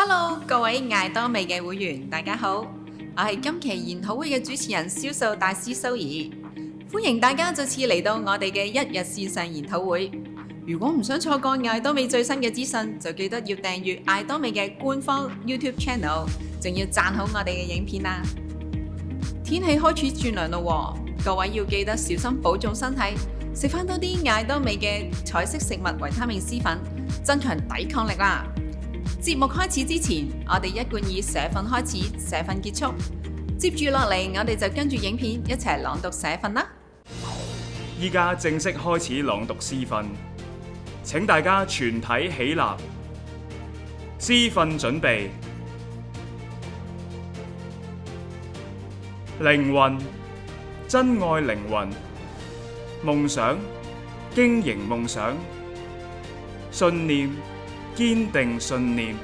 Hello，各位艾多美嘅會員，大家好，我係今期研討會嘅主持人銷售大師蘇怡，歡迎大家再次嚟到我哋嘅一日線上研討會。如果唔想錯過艾多美最新嘅資訊，就記得要訂閱艾多美嘅官方 YouTube Channel， 仲要讚好我哋嘅影片啦。天氣開始轉涼咯，各位要記得小心保重身體，食翻多啲艾多美嘅彩色食物維他命 C 粉，增強抵抗力啦。節目開始之前，我哋一貫以社訓開始，社訓結束。接住落嚟，我哋就跟住影片一齊朗讀社訓啦。依家正式開始朗讀詩訓，請大家全體起立。詩訓準備。靈魂，珍愛靈魂；夢想，經營夢想；信念，堅定信念；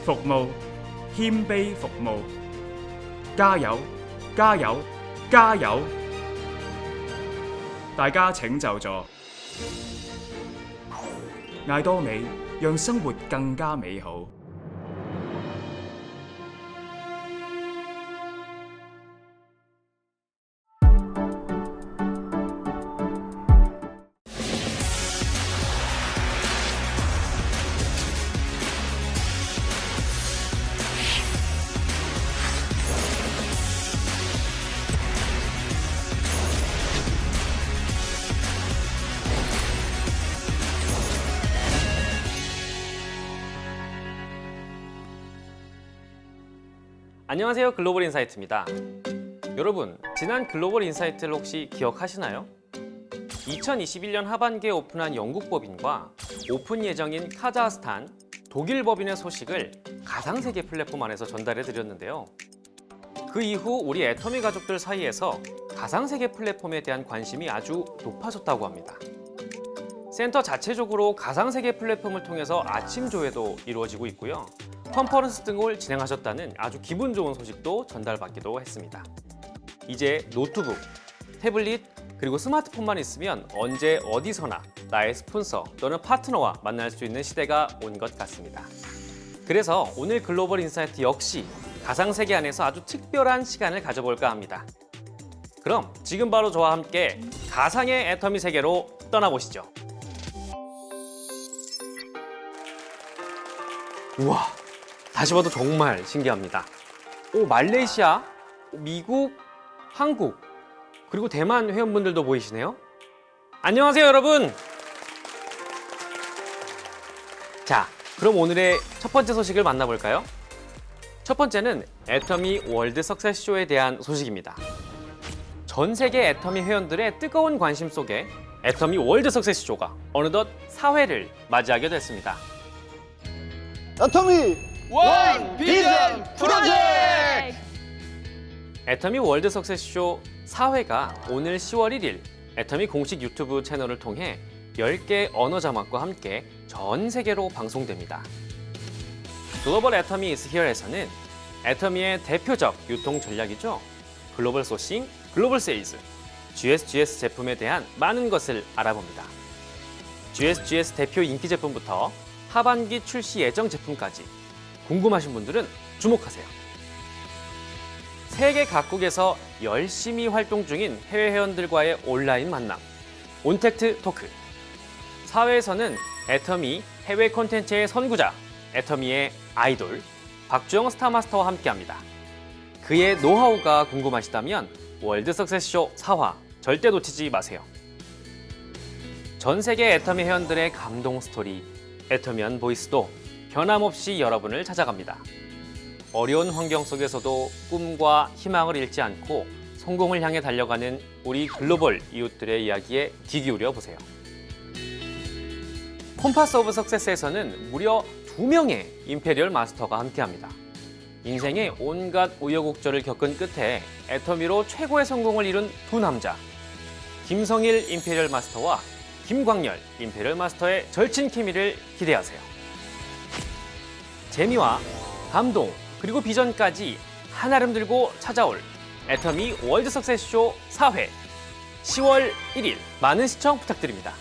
服務，謙卑服務；加油，加油，加油！大家請就座。艾多美，讓生活更加美好。안녕하세요. 글로벌 인사이트입니다. 여러분, 지난 글로벌 인사이트를 혹시 기억하시나요? 2021년 하반기에 오픈한 영국 법인과 오픈 예정인 카자흐스탄, 독일 법인의 소식을 가상세계 플랫폼 안에서 전달해 드렸는데요. 그 이후 우리 애터미 가족들 사이에서 가상세계 플랫폼에 대한 관심이 아주 높아졌다고 합니다. 센터 자체적으로 가상세계 플랫폼을 통해서 아침 조회도 이루어지고 있고요. 컨퍼런스 등을 진행하셨다는 아주 기분 좋은 소식도 전달받기도 했습니다. 이제 노트북, 태블릿, 그리고 스마트폰만 있으면 언제 어디서나 나의 스폰서 또는 파트너와 만날 수 있는 시대가 온 것 같습니다. 그래서 오늘 글로벌 인사이트 역시 가상세계 안에서 아주 특별한 시간을 가져볼까 합니다. 그럼 지금 바로 저와 함께 가상의 애터미 세계로 떠나보시죠. 우와! 다시 봐도 정말 신기합니다. 말레이시아, 미국, 한국, 그리고 대만 회원분들도 보이시네요. 안녕하세요, 여러분. 자, 그럼 오늘의 첫 번째 소식을 만나볼까요? 첫 번째는 애터미 월드 석세스쇼에 대한 소식입니다. 전 세계 애터미 회원들의 뜨거운 관심 속에 애터미 월드 석세스쇼가 어느덧 4회를 맞이하게 됐습니다. 애터미 원 비전 프로젝트! 애터미 월드 석세스쇼 4회가 오늘 10월 1일 애터미 공식 유튜브 채널을 통해 10개 언어 자막과 함께 전 세계로 방송됩니다. 글로벌 애터미 is here에서는 애터미의 대표적 유통 전략이죠. 글로벌 소싱, 글로벌 세일즈, GSGS 제품에 대한 많은 것을 알아봅니다. GSGS 대표 인기 제품부터 하반기 출시 예정 제품까지 궁금하신 분들은 주목하세요. 세계 각국에서 열심히 활동 중인 해외 회원들과의 온라인 만남, 온택트 토크. 4회에서는 애터미 해외 콘텐츠의 선구자, 애터미의 아이돌, 박주영 스타마스터와 함께합니다. 그의 노하우가 궁금하시다면 월드 석세스쇼 4화 절대 놓치지 마세요. 전 세계 애터미 회원들의 감동 스토리, 애터미언 보이스도 변함없이 여러분을 찾아갑니다. 어려운 환경 속에서도 꿈과 희망을 잃지 않고 성공을 향해 달려가는 우리 글로벌 이웃들의 이야기에 귀 기울여 보세요. 콤파스 오브 석세스에서는 무려 2명의 임페리얼 마스터가 함께합니다. 인생의 온갖 우여곡절을 겪은 끝에 애터미로 최고의 성공을 이룬 두 남자, 김성일 임페리얼 마스터와 김광열 임페리얼 마스터의 절친 케미를 기대하세요. 재미와 감동 그리고 비전까지 한아름 들고 찾아올 애터미 월드 석세스쇼 4회 10월 1일 많은 시청 부탁드립니다.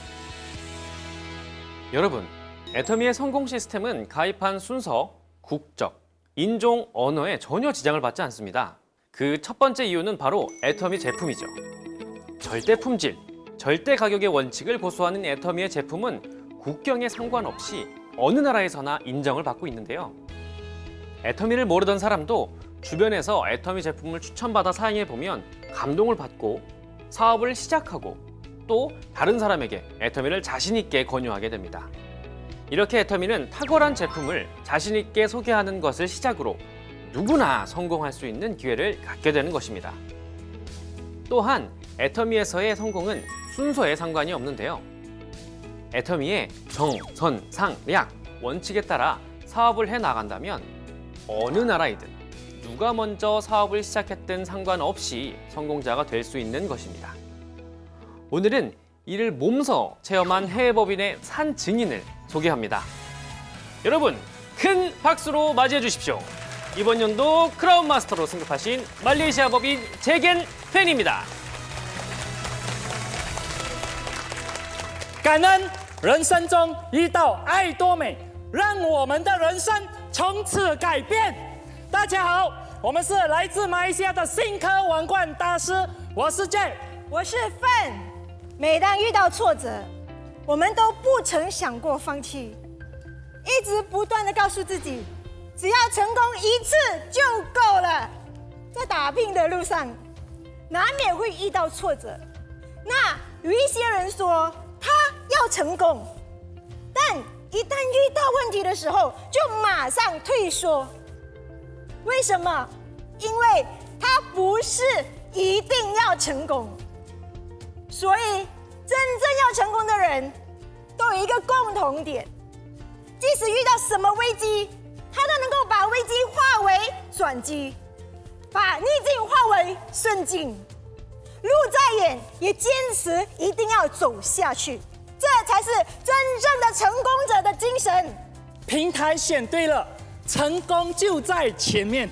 여러분, 애터미의 성공 시스템은 가입한 순서, 국적, 인종, 언어에 전혀 지장을 받지 않습니다. 그 첫 번째 이유는 바로 애터미 제품이죠. 절대 품질, 절대 가격의 원칙을 고수하는 애터미의 제품은 국경에 상관없이 어느 나라에서나 인정을 받고 있는데요. 애터미를 모르던 사람도 주변에서 애터미 제품을 추천받아 사용해보면 감동을 받고 사업을 시작하고 또 다른 사람에게 애터미를 자신 있게 권유하게 됩니다. 이렇게 애터미는 탁월한 제품을 자신 있게 소개하는 것을 시작으로 누구나 성공할 수 있는 기회를 갖게 되는 것입니다. 또한 애터미에서의 성공은 순서에 상관이 없는데요. 애터미의 정, 선, 상, 략 원칙에 따라 사업을 해 나간다면 어느 나라이든 누가 먼저 사업을 시작했든 상관없이 성공자가 될 수 있는 것입니다. 오늘은 이를 몸소 체험한 해외법인의 산 증인을 소개합니다. 여러분, 큰 박수로 맞이해 주십시오. 이번 연도 크라운 마스터로 승급하신 말레이시아 법인 제겐 팬입니다. 感恩人生中遇到爱多美，让我们的人生从此改变。大家好，我们是来自马来西亚的新科王冠大师，我是 J， 我是范。每当遇到挫折，我们都不曾想过放弃，一直不断的告诉自己，只要成功一次就够了。在打拼的路上，难免会遇到挫折。那有一些人说他要成功，但一旦遇到问题的时候，就马上退缩。为什么？因为他不是一定要成功。所以，真正要成功的人，都有一个共同点：即使遇到什么危机，他都能够把危机化为转机，把逆境化为顺境。路再远，也坚持一定要走下去，这才是真正的成功者的精神。平台选对了，成功就在前面。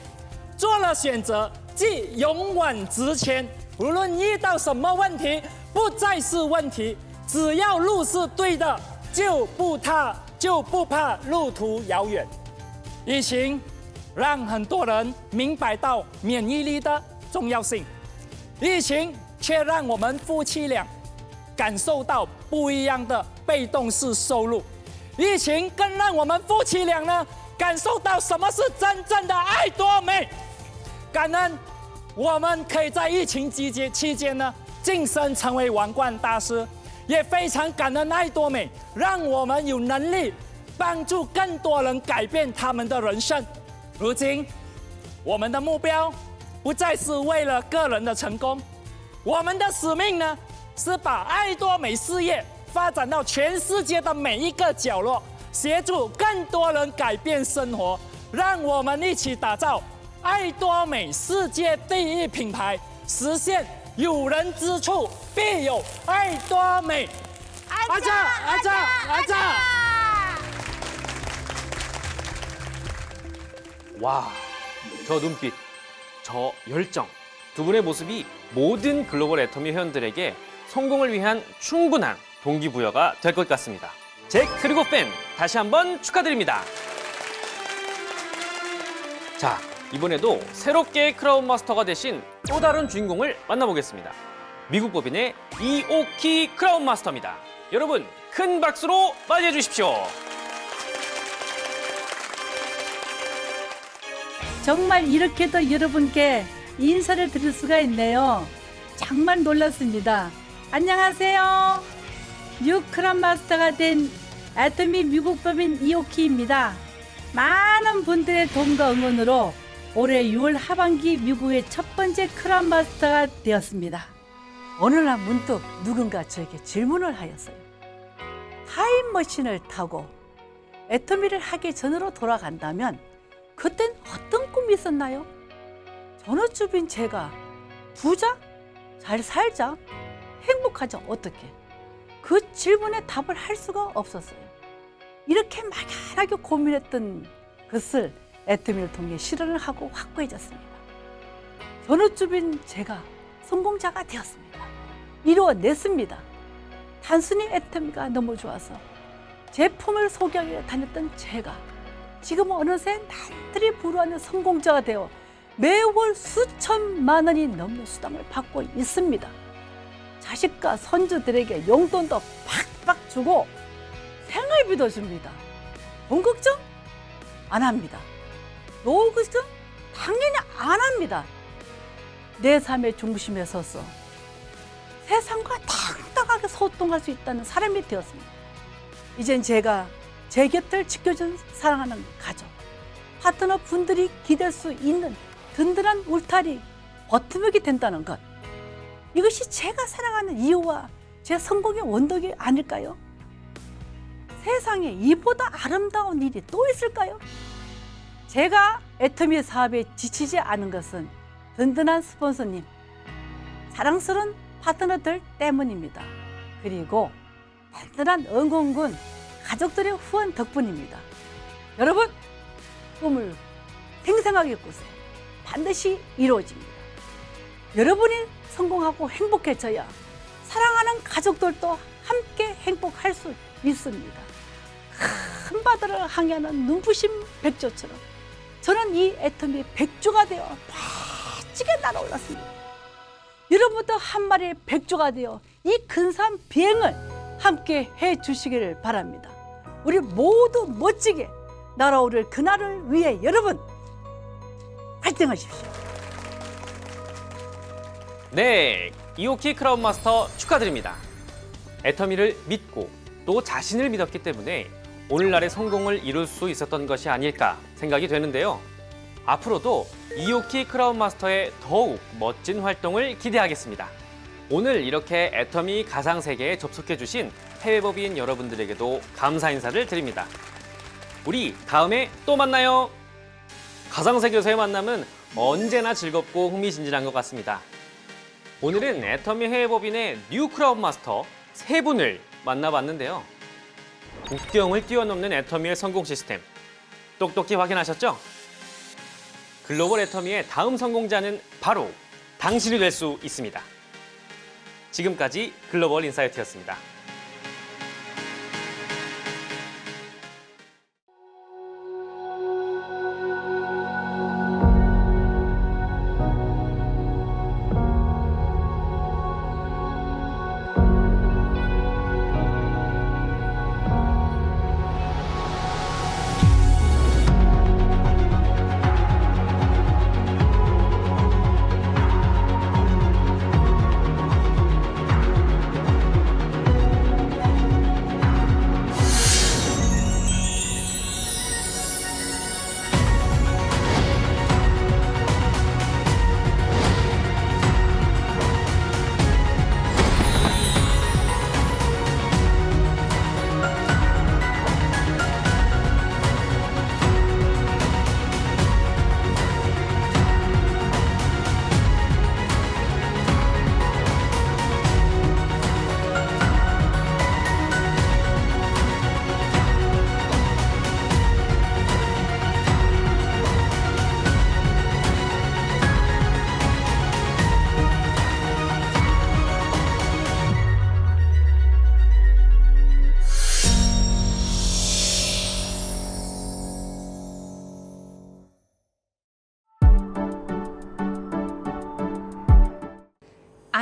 做了选择，即勇往直前。无论遇到什么问题，不再是问题。只要路是对的，就不怕路途遥远。疫情让很多人明白到免疫力的重要性，疫情却让我们夫妻俩感受到不一样的被动式收入。疫情更让我们夫妻俩呢感受到什么是真正的爱多美。感恩我们可以在疫情期间呢晋升成为王冠大师，也非常感恩爱多美，让我们有能力帮助更多人改变他们的人生。如今，我们的目标不再是为了个人的成功，我们的使命呢是把爱多美事业发展到全世界的每一个角落，协助更多人改变生活。让我们一起打造爱多美世界第一品牌，实现有人之处必有爱多美。阿扎阿扎阿扎！ 와, 저 눈빛, 저 열정, 두 분의 모습이 모든 글로벌 애터미 회원들에게 성공을 위한 충분한 동기부여가 될 것 같습니다. 잭 그리고 팬, 다시 한번 축하드립니다. 자, 이번에도 새롭게 크라운 마스터가 되신 또 다른 주인공을 만나보겠습니다. 미국 법인의 이오키 크라운 마스터입니다. 여러분, 큰 박수로 맞이해 주십시오. 정말 이렇게도 여러분께 인사를 드릴 수가 있네요. 정말 놀랐습니다. 안녕하세요. 뉴 크라운 마스터가 된 애터미 미국 법인 이오키입니다. 많은 분들의 도움과 응원으로 올해 6월 하반기 미국의 첫 번째 크라운 마스터가 되었습니다. 어느 날 문득 누군가 저에게 질문을 하였어요. 타임머신을 타고 애터미를 하기 전으로 돌아간다면 그땐 어떤 꿈이 있었나요? 전업주부인 제가 부자? 잘 살자? 행복하자? 어떻게? 그 질문에 답을 할 수가 없었어요. 이렇게 막연하게 고민했던 것을 애터미를 통해 실현을 하고 확고해졌습니다. 전업주부인 제가 성공자가 되었습니다. 이루어냈습니다. 단순히 애터미가 너무 좋아서 제품을 소개하러 다녔던 제가 지금 어느새 나날이 불어하는 성공자가 되어 매월 수천만 원이 넘는 수당을 받고 있습니다. 자식과 손주들에게 용돈도 팍팍 주고 생활비도 줍니다. 돈 걱정 안 합니다. 노후 걱정 당연히 안 합니다. 내 삶의 중심에 서서 세상과 당당하게 소통할 수 있다는 사람이 되었습니다. 이젠 제가 제 곁을 지켜준 사랑하는 가족, 파트너 분들이 기댈 수 있는 든든한 울타리, 버팀목이 된다는 것. 이것이 제가 사랑하는 이유와 제 성공의 원동이 아닐까요? 세상에 이보다 아름다운 일이 또 있을까요? 제가 애터미 사업에 지치지 않은 것은 든든한 스폰서님, 사랑스러운 파트너들 때문입니다. 그리고 든든한 응원군 가족들의 후원 덕분입니다. 여러분, 꿈을 생생하게 꾸세요. 반드시 이루어집니다. 여러분이 성공하고 행복해져야 사랑하는 가족들도 함께 행복할 수 있습니다. 큰 바다를 항해하는 눈부신 백조처럼 저는 이 애터미 백조가 되어 멋지게 날아올랐습니다. 여러분도 한 마리의 백조가 되어 이 근사한 비행을 함께 해주시기를 바랍니다. 우리 모두 멋지게 날아오를 그날을 위해 여러분 화이팅하십시오. 네, 이오키 크라운 마스터 축하드립니다. 애터미를 믿고 또 자신을 믿었기 때문에 오늘날의 성공을 이룰 수 있었던 것이 아닐까 생각이 되는데요. 앞으로도 이오키 크라운 마스터의 더욱 멋진 활동을 기대하겠습니다. 오늘 이렇게 애터미 가상세계에 접속해주신 해외법인 여러분들에게도 감사 인사를 드립니다. 우리 다음에 또 만나요. 가상세계에서의 만남은 언제나 즐겁고 흥미진진한 것 같습니다. 오늘은 애터미 해외법인의 뉴 크라운 마스터 3분을 만나봤는데요. 국경을 뛰어넘는 애터미의 성공 시스템 똑똑히 확인하셨죠? 글로벌 애터미의 다음 성공자는 바로 당신이 될 수 있습니다. 지금까지 글로벌 인사이트였습니다.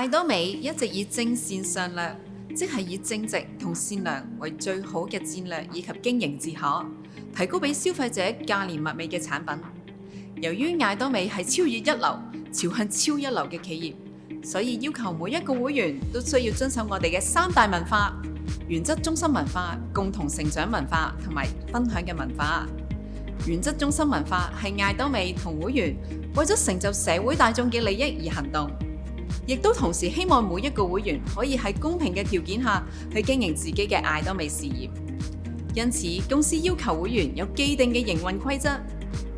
艾多美一直以正善上略，即係以正直同善良為最好嘅戰略以及經營自可，提供俾消費者價廉物美嘅產品。由於艾多美係超越一流、朝向超一流嘅企業，所以要求每一個會員都需要遵守我哋嘅3大文化：原則中心文化、共同成長文化同埋分享嘅文化。原則中心文化係艾多美同會員為咗成就社會大眾嘅利益而行動。亦都同時希望每一個會員可以喺公平嘅條件下去經營自己嘅艾多美事業。因此，公司要求會員有既定嘅營運規則。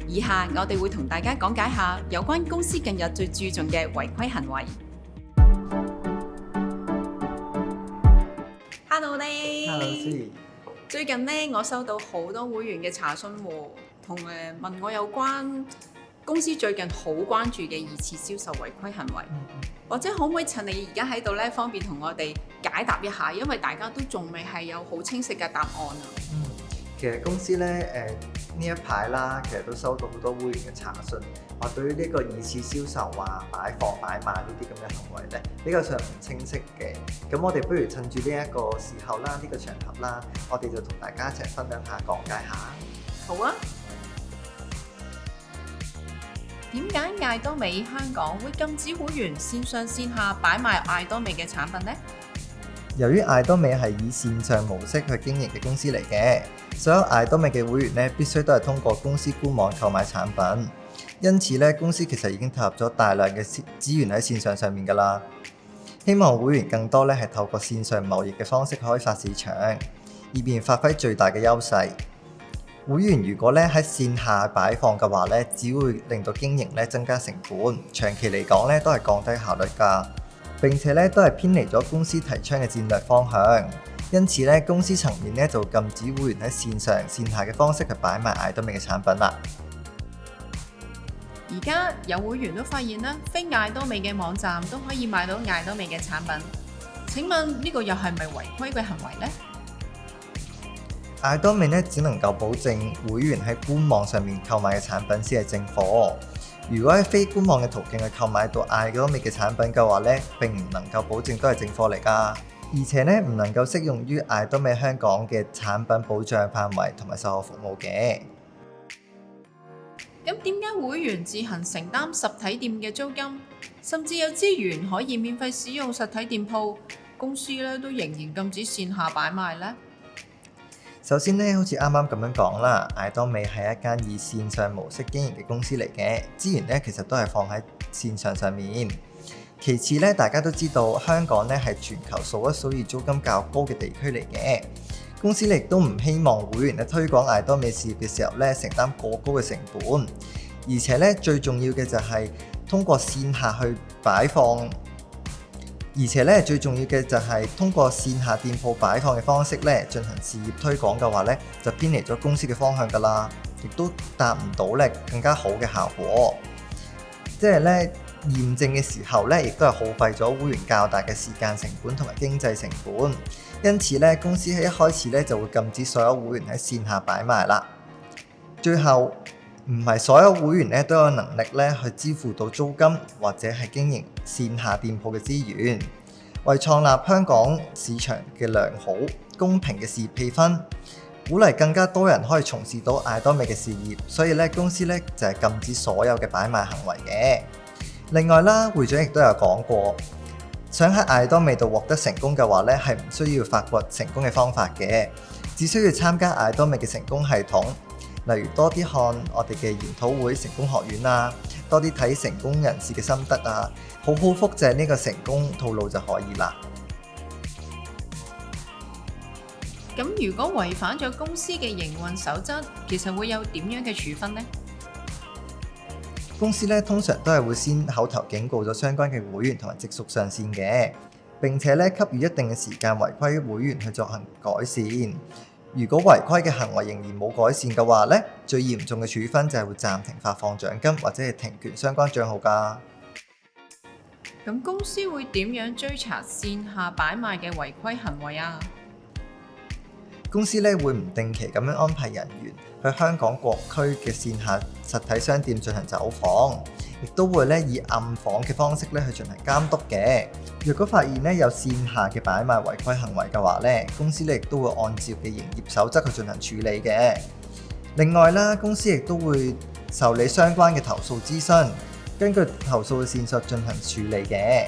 以下我哋會同大家講解下有關公司近日最注重嘅違規行為。Hello 呢 Hello， Siri。最近呢，我收到好多會員嘅查詢喎，同問我有關公司最近好關注嘅2次銷售違規行為。或者可唔可以趁你而家喺度咧，方便同我哋解答一下，因為大家都仲未係有好清晰嘅答案啊。其實公司咧呢一排啦，其實都收到好多會員嘅查詢，話對於呢個二次銷售啊、擺放擺賣呢啲咁嘅行為咧，比較上唔清晰嘅。咁我哋不如趁住呢一個時候啦，呢個場合啦，我哋就同大家一齊分享下、講解下。好啊。點解艾多美香港會禁止會員線上線下擺賣艾多美嘅產品呢？由於艾多美係以線上模式去經營嘅公司嚟嘅，所有艾多美嘅會員咧必須都係通過公司官網購買產品，因此咧公司其實已經投入咗大量嘅資源喺線上面㗎啦。希望會員更多咧係透過線上貿易嘅方式開發市場，以便發揮最大嘅優勢。會員如果咧喺線下擺放嘅話咧，只會令到經營咧增加成本，長期嚟講咧都係降低效率㗎。並且咧都係偏離咗公司提倡嘅戰略方向，因此咧公司層面咧就禁止會員喺線上線下嘅方式去擺賣艾多美嘅產品啦。而家有會員都發現啦，非艾多美嘅網站都可以買到艾多美嘅產品。請問呢個又係咪違規嘅行為呢？艾多美咧只能夠保證會員喺官網上面購買嘅產品先係正貨。如果喺非官網嘅途徑去購買到艾多美嘅產品嘅話咧，並唔能夠保證都係正貨嚟㗎，而且咧唔能夠適用於艾多美香港嘅產品保障範圍同埋售後服務嘅。咁點解會員自行承擔實體店嘅租金，甚至有資源可以免費使用實體店鋪，公司咧都仍然禁止線下擺賣呢？首先咧，好似啱啱咁樣講啦，艾多美係一間以線上模式經營嘅公司嚟嘅，資源咧其實都係放喺線上面。其次咧，大家都知道香港咧係全球數一數二租金較高嘅地區嚟嘅，公司亦都唔希望會員咧推廣艾多美事業嘅時候咧承擔過高嘅成本，而且咧最重要嘅就係通過線下去擺放。而且咧，最重要嘅就係通過線下店鋪擺放嘅方式咧進行事業推廣嘅話咧，就偏離咗公司嘅方向㗎啦，亦都達唔到咧更加好嘅效果。即係咧驗證嘅時候咧，亦都係耗費咗會員較大嘅時間成本同埋經濟成本。因此咧，公司喺一開始咧就會禁止所有會員喺線下擺賣啦。最後，唔係所有會員咧都有能力咧去支付到租金或者係經營線下店鋪嘅資源，為創立香港市場嘅良好公平嘅事業氣氛，鼓勵更加多人可以從事到艾多美嘅事業，所以咧公司咧就係禁止所有嘅擺賣行為嘅。另外啦，會長亦都有講過，想喺艾多美度獲得成功嘅話咧，係唔需要發掘成功嘅方法嘅，只需要參加艾多美嘅成功系統。例如多啲看我哋嘅研討會成功學院啊，多啲睇成功人士嘅心得啊，好好複製呢個成功套路就可以啦。咁如果違反咗公司嘅營運守則，其實會有點樣嘅處分呢？公司咧通常都係會先口頭警告咗相關嘅會員同埋直屬上線嘅，並且咧給予一定嘅時間違規會員去進行改善。如果違規嘅行為仍然冇改善嘅話咧，最嚴重嘅處分就係會暫停發放獎金或者係停權相關帳號㗎。咁公司會點樣追查線下擺賣嘅違規行為啊？公司咧會唔定期咁樣安排人員去香港各區嘅線下實體商店進行走訪，亦都會咧以暗訪嘅方式咧去進行監督嘅。若果發現咧有線下嘅擺賣違規行為嘅話咧，公司咧亦都會按照嘅營業守則去進行處理嘅。另外啦，公司亦都會受理相關嘅投訴諮詢，根據投訴嘅線索進行處理嘅。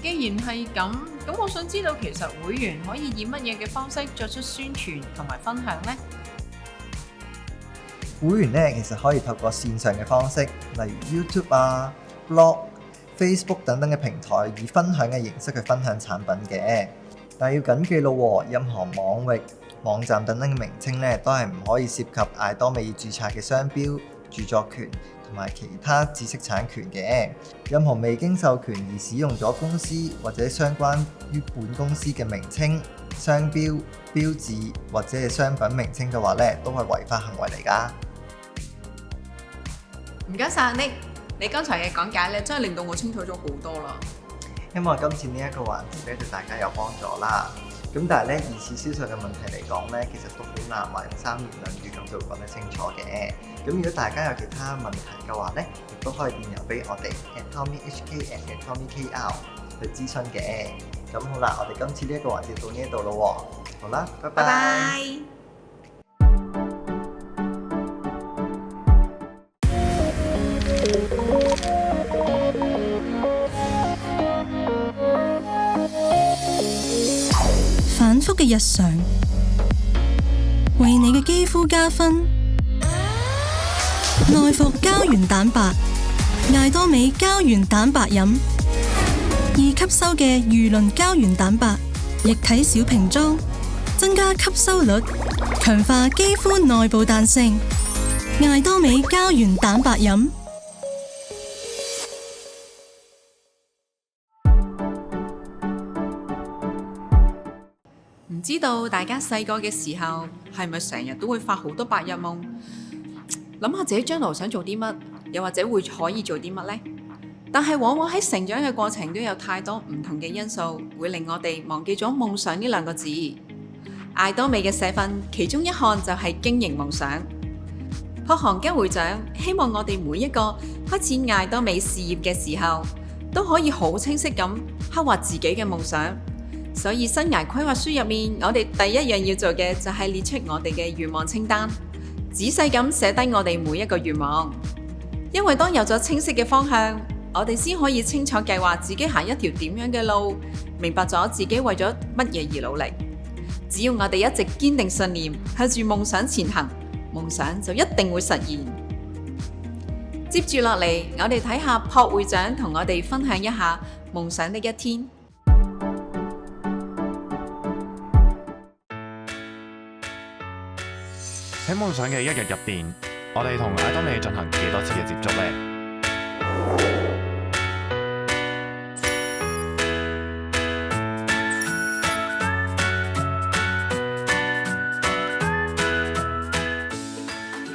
既然係咁，我想知道其實會員可以以乜嘢嘅方式作出宣傳同埋分享呢？會員咧其實可以透過線上嘅方式，例如 YouTube 啊、Blog、Facebook 等等嘅平台，以分享嘅形式去分享產品嘅。但係要緊記咯，任何網域、網站等等嘅名稱咧，都係唔可以涉及艾多美註冊嘅商標、著作權同埋其他知識產權嘅。任何未經授權而使用咗公司或者相關於本公司嘅名稱、商標、標誌或者係商品名稱嘅話咧，都係違法行為嚟㗎。唔該晒Nick，你剛才嘅講解咧，真係令到我清楚咗好多啦。希望今次呢一個環節咧對大家有幫助啦。咁咁但係咧二次銷售嘅問題嚟講咧，其實都好難話用三言兩語咁就講得清楚嘅。咁如果大家有其他問題嘅話咧，亦都可以電郵俾我哋 @TommyHK@TommyKR 去諮詢嘅。咁好啦，我哋今次呢一個環節到呢一度咯喎，好啦，拜拜拜。拜。反覆嘅日常，為你嘅肌膚加分。內服膠原蛋白，艾多美膠原蛋白飲，易吸收嘅魚鱗膠原蛋白，液體小瓶裝，增加吸收率，強化肌膚內部彈性。艾多美膠原蛋白飲。唔知道大家細個嘅時候係咪成日都會發好多白日夢，諗下自己將來想做啲乜，又或者會可以做啲乜呢？但係往往喺成長嘅過程都有太多唔同嘅因素，會令我哋忘記咗夢想呢兩個字。艾多美嘅社訓其中一項就係經營夢想。學行吉會長希望我哋每一個開始艾多美事業嘅時候，都可以好清晰咁刻畫自己嘅夢想。所以生涯規劃書入面，我哋第一樣要做嘅就係列出我哋嘅願望清單，仔細咁寫低我哋每一個願望。因為當有咗清晰嘅方向，我哋先可以清楚計劃自己行一條點樣嘅路，明白咗自己為咗乜嘢而努力。只要我哋一直堅定信念，向住夢想前行，夢想就一定會實現。接住落嚟，我哋睇下朴會長同我哋分享一下夢想的一天。喺夢想嘅一日入邊，我哋同艾多美進行幾多次嘅接觸呢？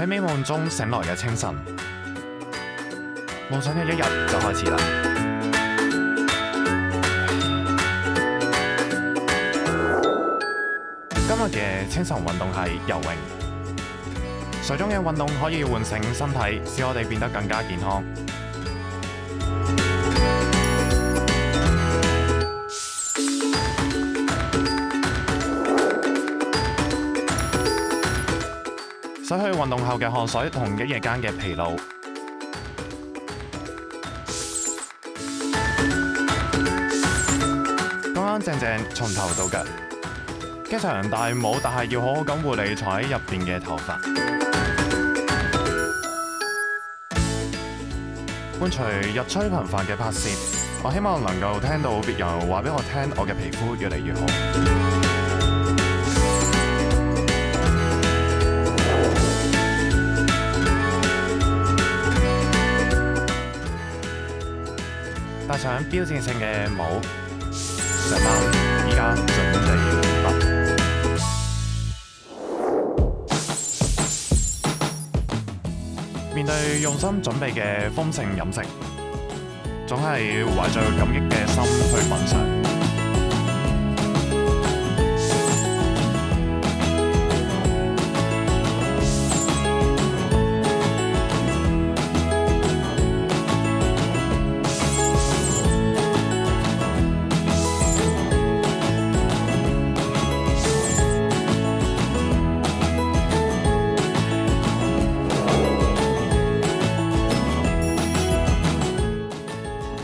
喺美夢中醒來嘅清晨，夢想嘅一日就開始啦。今日嘅清晨運動係游泳。水中嘅運動可以喚醒身體，使我哋變得更加健康。洗去運動後嘅汗水同一夜間嘅疲勞。乾乾淨淨從頭到腳。經常戴帽，但係要好好咁護理藏喺入邊嘅頭髮。伴隨日趨頻繁嘅拍攝，我希望能夠聽到別人話俾我聽，我嘅皮膚越嚟越好。戴上標誌性嘅帽，上班依家準備完畢。面對用心準備嘅豐盛飲食，總係懷着感激嘅心去品嚐。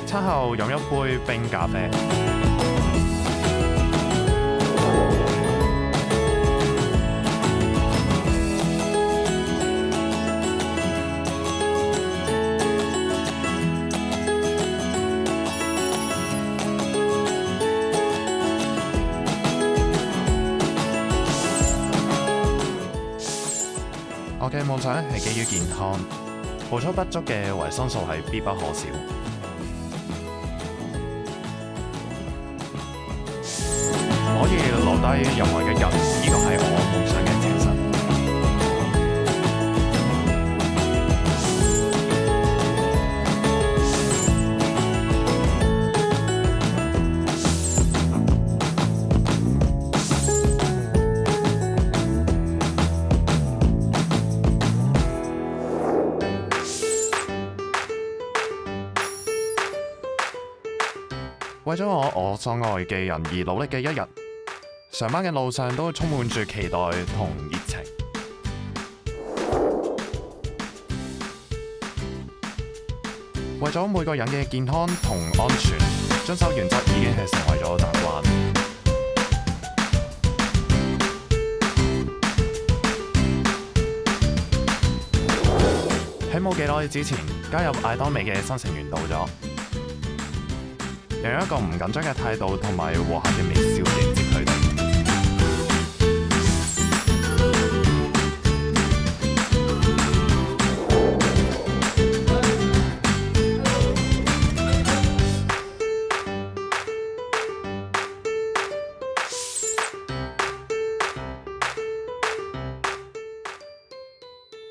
餐後飲一杯冰咖啡。我嘅夢想係基於健康，補充不足嘅維生素係必不可少。可以留低任何嘅人，呢個係我夢想嘅精神。為咗我所愛嘅人而努力嘅一日，上班嘅路上都充滿住期待同熱情。為咗每個人嘅健康同安全，遵守原則已經係成為咗習慣。喺冇幾耐之前，加入艾多美嘅新成員到咗，用一個唔緊張嘅態度同埋和諧嘅微笑迎接佢哋。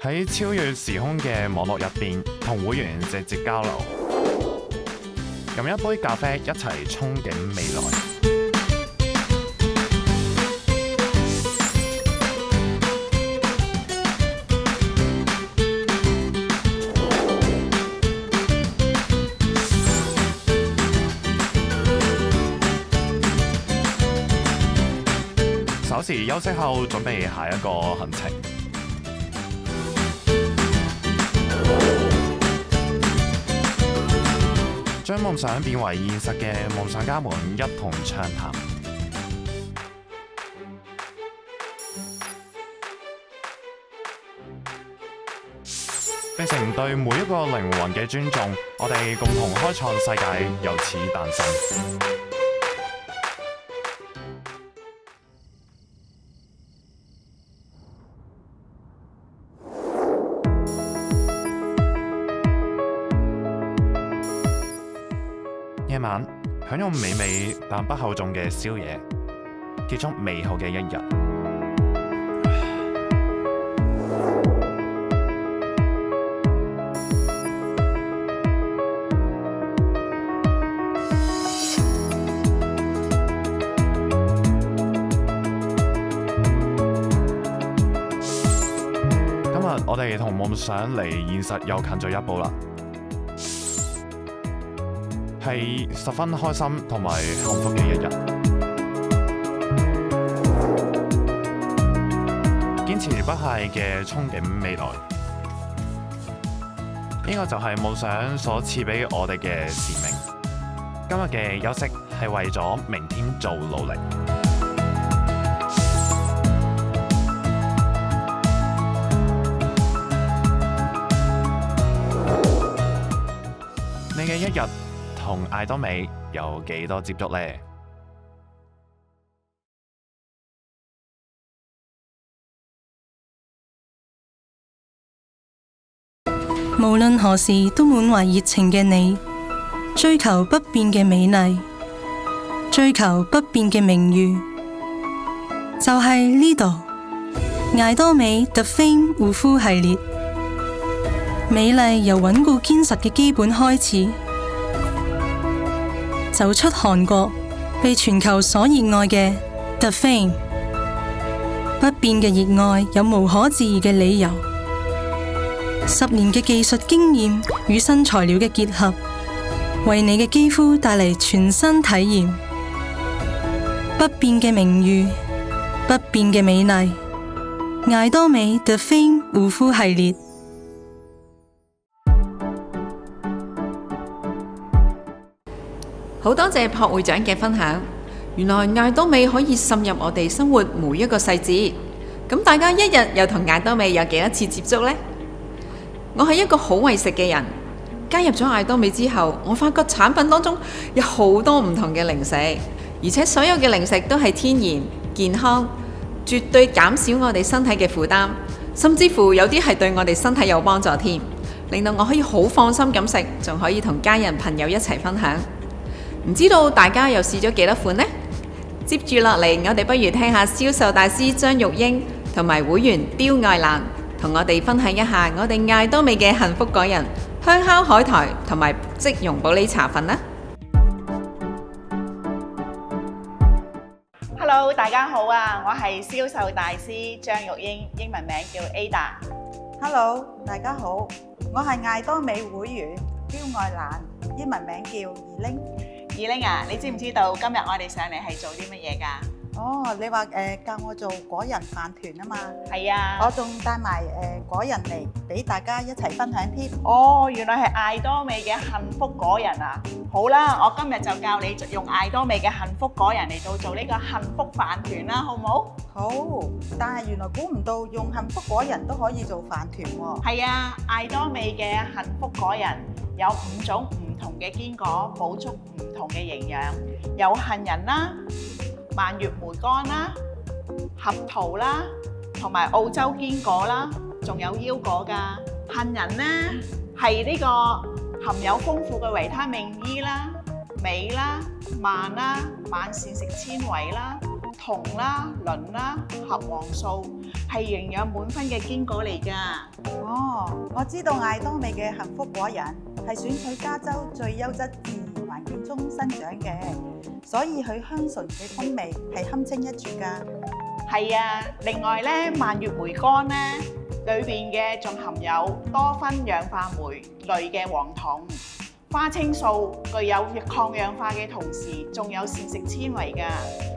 喺超越時空嘅網絡入邊，同會員直接交流，飲一杯咖啡，一齊憧憬未來。稍時休息後，準備下一個行程。將夢想變為現實嘅夢想家們一同暢談，變成對每一個靈魂嘅尊重，我哋共同開創世界，由此誕生。夜晚享用美味但不厚重嘅宵夜，結束美好嘅一日。今日我哋同夢想離現實又近咗一步啦。係十分開心同埋幸福嘅一日。堅持不懈嘅憧憬未來，呢個就係夢想所賜俾我哋嘅使命。今日嘅休息係為咗明天做努力。你嘅一日同艾多美有幾多接觸呢？無論何時都滿懷熱情嘅你，追求不變嘅美麗，追求不變嘅名譽，就係呢度艾多美 The Flame 護膚系列。美麗由穩固堅實嘅基本開始，走出韓國，被全球所熱愛嘅 The Flame， 不變嘅熱愛有無可置疑嘅理由。10年嘅技術經驗與新材料嘅結合，為你嘅肌膚帶嚟全新體驗。不變嘅名譽，不變嘅美麗，艾多美 The Flame 護膚系列。好多謝朴會長嘅分享。原來艾多美可以滲入我哋生活每一個細節。咁大家一日又同艾多美有幾多次接觸呢？我係一個好為食嘅人，加入咗艾多美之後，我發覺產品當中有好多唔同嘅零食，而且所有嘅零食都係天然、健康，絕對減少我哋身體嘅負擔，甚至乎有啲係對我哋身體有幫助添，令到我可以好放心咁食，仲可以同家人朋友一齊分享。唔知道大家又試咗幾多款呢？接住落嚟，我哋不如聽下銷售大師張玉英同埋會員刁愛蘭同我哋分享一下我哋艾多美嘅幸福果仁、香烤海苔同埋即溶保利茶粉啦。Hello， 大家好啊！我係銷售大師張玉英，英文名叫 Ada。Hello， 大家好，我係艾多美會員刁愛蘭，英文名叫二玲。二玲啊，你知唔知道今日我哋上嚟係做啲乜嘢㗎？哦，你話教我做果仁飯團啊嘛？係啊，我仲帶埋果仁嚟俾大家一齊分享添。哦，原來係艾多美嘅幸福果仁啊！好啦，我今日就教你用艾多美嘅幸福果仁嚟到做呢個幸福飯團啦，好唔好？好，但係原來估唔到用幸福果仁都可以做飯團喎。係啊，艾多美嘅幸福果仁有5種唔同嘅堅果，補足唔同嘅營養，有杏仁啦、蔓越莓乾啦、合桃啦，同埋澳洲堅果啦，仲有腰果㗎。杏仁呢係呢個含有豐富嘅維他命 E 啦、鎂啦、錳啦、慢膳食纖維啦、銅啦、磷啦、核黃素，係營養滿分嘅堅果嚟㗎。哦，我知道艾多美嘅幸福果仁係選取加州最優質自然環境中生長嘅，所以佢香醇嘅風味係堪稱一絕㗎。係啊，另外咧，蔓越莓乾咧裏邊嘅仲含有多酚氧化酶類嘅黃酮、花青素，具有抗氧化嘅同時，仲有膳食纖維㗎，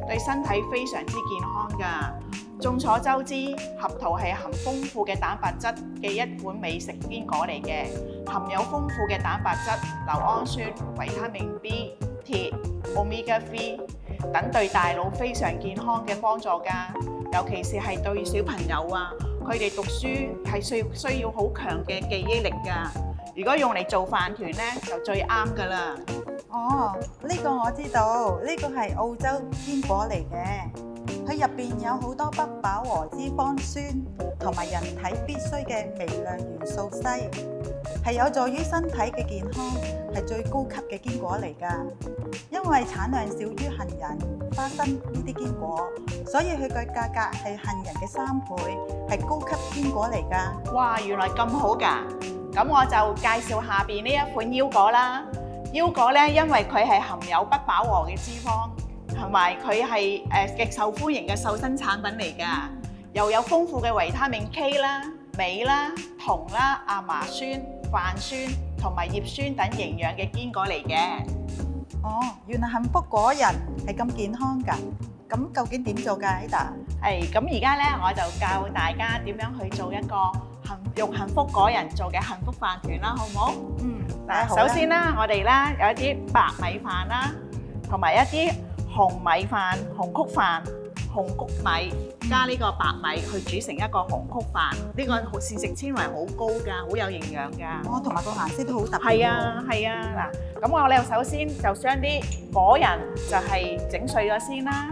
對身體非常之健康㗎。眾所周知，合桃係含豐富嘅蛋白質嘅一款美食堅果嚟嘅，含有豐富嘅蛋白質、硫胺酸、維他命 B、鐵、Omega 3等對大腦非常健康嘅幫助㗎。尤其是係對小朋友啊，佢哋讀書係需要好強嘅記憶力㗎。如果用嚟做飯團咧，就最啱㗎啦。哦，呢個我知道，呢個係澳洲堅果嚟嘅。佢入邊有好多不飽和脂肪酸同埋人體必需嘅微量元素硒，係有助於身體嘅健康，係最高級嘅堅果嚟㗎。因為產量少於杏仁、花生呢啲堅果，所以佢嘅價格係杏仁嘅3倍，係高級堅果嚟㗎。哇，原來咁好㗎！咁我就介紹下邊呢一款腰果啦。腰果咧，因為佢係含有不飽和嘅脂肪，同埋佢係極受歡迎嘅瘦身產品嚟㗎，又有豐富嘅維他命 K 啦、鎂啦、銅啦、亞麻酸、泛酸同埋葉酸等營養嘅堅果嚟嘅。哦，原來幸福果仁係咁健康㗎。咁究竟點做㗎？Ada？係，咁而家咧我就教大家點樣去做一個用幸福果仁做嘅幸福飯團啦，好唔好？嗱，首先啦，我哋啦有一啲白米飯啦，同埋一啲紅米飯、紅曲飯、紅谷米加呢個白米去煮成一個紅曲飯。呢個膳食纖維好高㗎，好有營養㗎。哦，同埋個顏色都好特別。係啊，係啊。嗱，咁我哋首先就將啲果仁就係整碎咗先啦，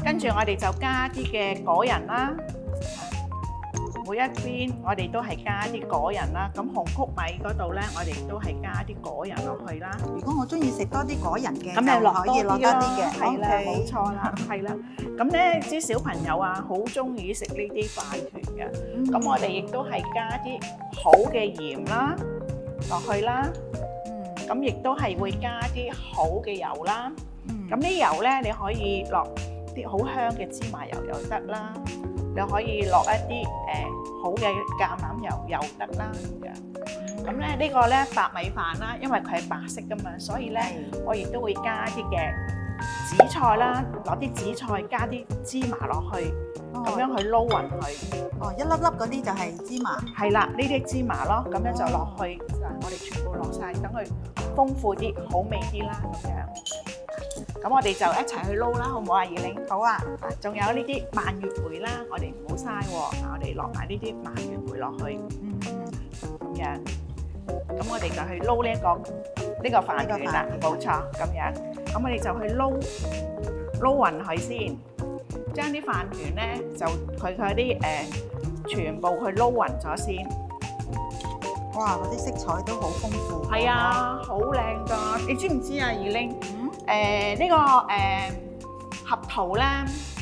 跟住我哋就加啲嘅果仁啦。每一邊我哋都係加啲果仁啦，咁紅曲米嗰度咧，我哋都係加啲果仁落去啦。如果我中意食多啲果仁嘅，咁你落可以落多啲嘅，係啦，冇錯啦，係啦。咁咧啲小朋友啊，好中意食呢啲飯團嘅，咁我哋亦都係加啲好嘅鹽啦落去啦。咁亦都係會加啲好嘅油啦。咁啲油咧，你可以落啲好香嘅芝麻油又得啦。你可以落一啲好嘅橄欖油又得啦咁樣。咁咧呢個咧白米飯啦，因為佢係白色噶嘛，所以咧我亦都會加啲嘅紫菜啦，攞啲紫菜加啲芝麻落去，咁樣去撈勻佢。哦，一粒粒嗰啲就係芝麻。係啦，呢啲芝麻咯，咁樣就落去嗱，我哋全部落晒，等佢豐富啲、好味啲啦咁樣。咁我哋就一齊去撈啦，好唔好啊？二玲？好啊！仲有呢啲蔓越莓啦，我哋唔好嘥喎。嗱，我哋落埋呢啲蔓越莓落去，咁樣。咁我哋就去撈呢個飯團啦，冇錯，咁樣。咁我哋就去撈勻佢先，將啲飯團咧就佢啲全部去撈勻咗先。哇！嗰啲色彩都好豐富。係啊，好靚㗎！你知唔知啊，二玲？呢個合桃咧，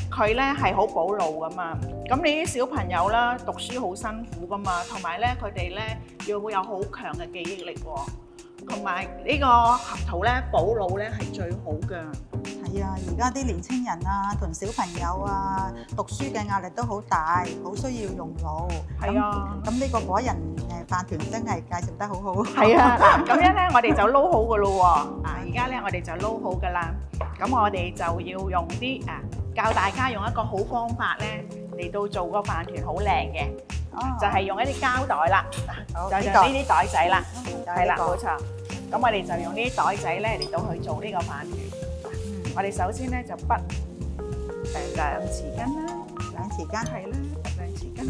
佢咧係好補腦噶嘛。咁你啲小朋友啦，讀書好辛苦噶嘛，同埋咧佢哋咧要會有好強嘅記憶力喎。同埋呢個合桃咧補腦咧係最好㗎。係係啊，而家啲年青人啊，同小朋友啊，讀書嘅壓力都好大，好需要用腦。係啊，咁呢個果仁飯團真係介紹得好好。係啊，嗱，咁樣咧，我哋就撈好噶咯喎。而家咧，我哋就撈好噶啦。咁我哋就要用啲教大家用一個好方法咧嚟到做個飯團好靚嘅，就係用一啲膠袋啦，就用呢啲袋仔啦，係啦，冇錯。咁我哋就用呢啲袋仔咧嚟到去做呢個飯團。我哋首先咧就筆2匙羹啦，2匙羹係啦，2匙羹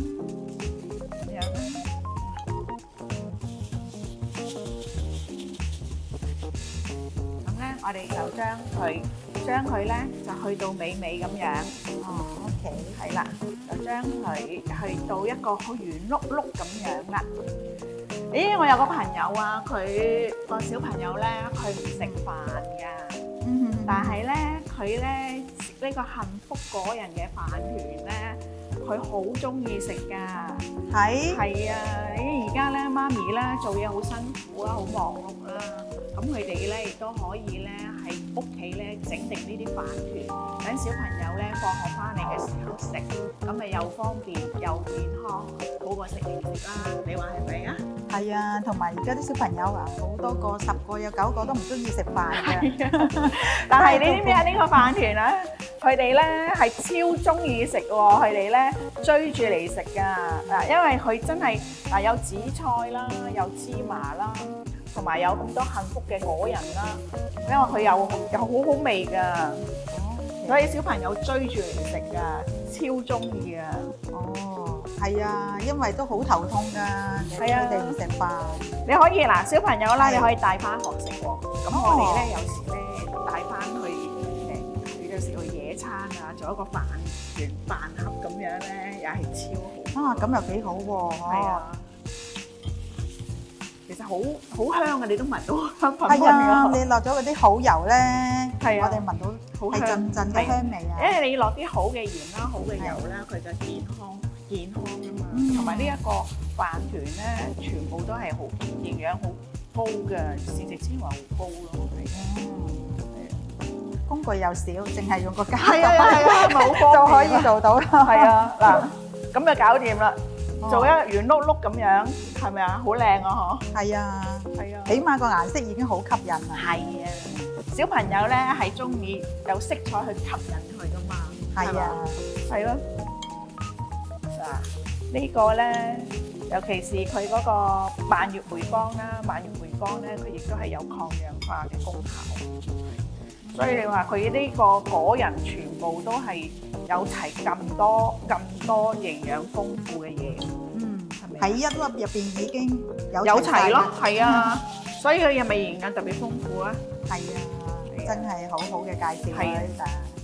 咁樣啦。咁咧，我哋就將佢咧就去到美咁樣。OK， 係啦，就將佢去到一個好圓碌碌咁樣啦。咦，我有個朋友啊，佢個小朋友咧，佢唔食飯㗎，但係咧佢咧食呢個幸福果仁嘅飯團咧，佢好中意食㗎。係啊，而家咧媽咪咧做嘢好辛苦啦，好忙碌啦，咁佢哋咧亦都可以咧喺屋企咧整定呢啲飯團，等小朋友咧放學翻嚟嘅時候食，咁咪又方便又健康，好過食零食啦。你話係咪啊？係啊，同埋而家啲小朋友啊，好多個10個有9個都唔中意食飯嘅。但係你知唔知啊？呢個飯團啊，佢哋咧係超中意食喎，佢哋咧追住嚟食㗎。因為佢真係有紫菜啦，有芝麻啦，同埋有咁多幸福嘅果仁啦，因為佢有好好味㗎，所以小朋友追住嚟食㗎，超中意啊！係啊，因為都好頭痛㗎，佢哋唔食飯。你可以嗱，小朋友啦，你可以帶翻學食喎。咁我哋咧有時咧帶翻去有時去野餐啊，做一個飯團飯盒咁樣咧，又係超好。咁又幾好喎！係啊，其實好香啊！你都聞到香噴噴係啊，㗎。你落咗嗰啲好油咧，係啊，我哋聞到好係陣陣嘅香味啊！因為你落啲好嘅鹽啦、好嘅油啦，佢就健康㗎嘛。同埋呢一個飯團咧，全部都係好營養好高嘅，膳食纖維好高咯。工具又少，淨係用個膠係啊，冇就可以做到啦。係啊，嗱，咁就搞掂啦。做一圓碌碌咁樣，係咪啊？好靚啊！嗬。係啊，係啊。起碼個顏色已經好吸引啦。係啊，小朋友咧係中意有色彩去吸引佢噶嘛。係啊，係咯。嗱，呢個咧，尤其是佢嗰個蔓越莓乾啦，蔓越莓乾咧，佢亦都係有抗氧化嘅功效。所以你話佢呢個果仁全部都係有齊咁多營養豐富嘅嘢，喺一粒入邊已經有齊咯，係啊，所以佢係咪營養特別豐富啊？係啊，真係好好嘅介紹啊！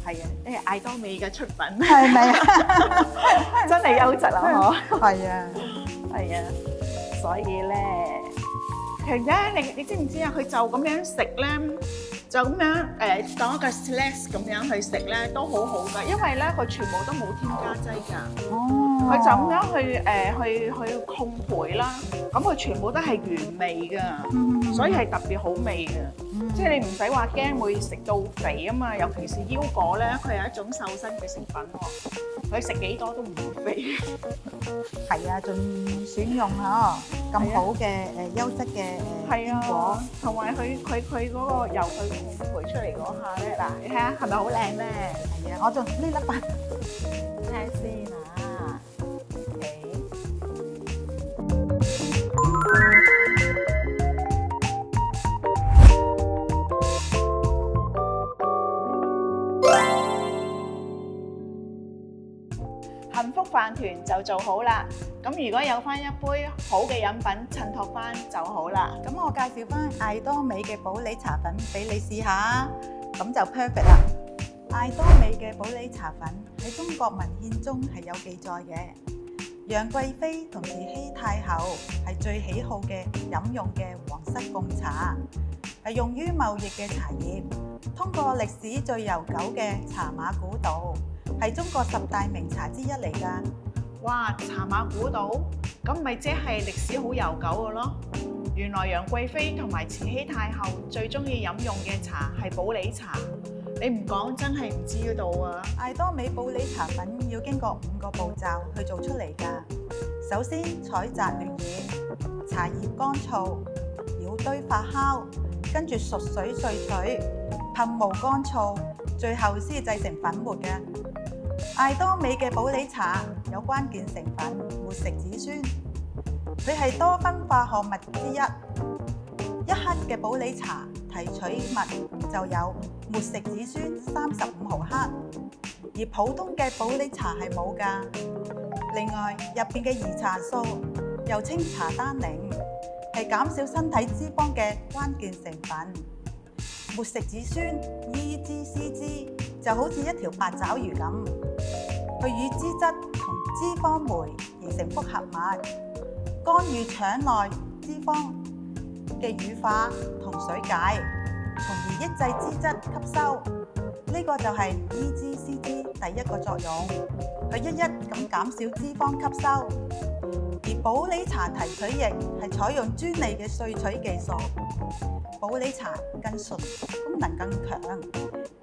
係啊，因為艾多美嘅出品係咪啊？真係優質啊！嗬，係啊，係啊，所以咧，其實咧，你知唔知啊？佢就咁樣食咧。就咁樣當一個 slash 咁樣去食咧，都好好㗎，因為咧佢全部都冇添加劑㗎。哦，佢就咁樣去烘焙啦，咁佢全部都係原味㗎，所以係特別好味嘅。即係你唔使話驚會食到肥啊嘛，尤其是腰果咧，佢係一種瘦身嘅食品喎，佢食幾多都唔會肥。係啊，仲選用嗬咁好嘅優質嘅腰果，同埋佢嗰個由佢烘焙出嚟嗰下咧，嗱你睇下係咪好靚咧？係啊，我仲呢粒白睇下先啊。幸福飯團就做好啦，咁如果有翻一杯好嘅飲品襯托翻就好啦。咁我介紹翻艾多美嘅普洱茶粉俾你試下，咁就 perfect 啦。艾多美嘅普洱茶粉喺中國文獻中係有記載嘅，楊貴妃同慈禧太后係最喜好嘅飲用嘅皇室貢茶，係用於貿易嘅茶葉，通過歷史最悠久嘅茶馬古道。係中國10大名茶之一嚟㗎。哇！茶馬古道，咁咪即係歷史好悠久嘅咯。原來楊貴妃同埋慈禧太后最中意飲用嘅茶係普洱茶。你唔講真係唔知道啊！艾多美普洱茶粉要經過5個步驟去做出嚟㗎。首先採摘嫩葉，茶葉乾燥，繞堆發酵，跟住熟水萃取，噴霧乾燥，最後先製成粉末嘅。艾多美嘅普洱茶有關鍵成分活食子酸，佢係多酚化合物之一。1克嘅普洱茶提取物就有活食子酸35毫克，而普通嘅普洱茶係冇㗎。另外入邊嘅兒茶素又稱茶單寧，係減少身體脂肪嘅關鍵成分。活食子酸 EGCG 就好似一條八爪魚咁，佢與脂質同脂肪酶形成複合物，干預腸內脂肪嘅乳化同水解，從而抑制脂質吸收。呢個就係 EGCG 第一個作用，佢一咁減少脂肪吸收。而普洱茶提取液係採用專利嘅萃取技術，普洱茶更純，功能更強，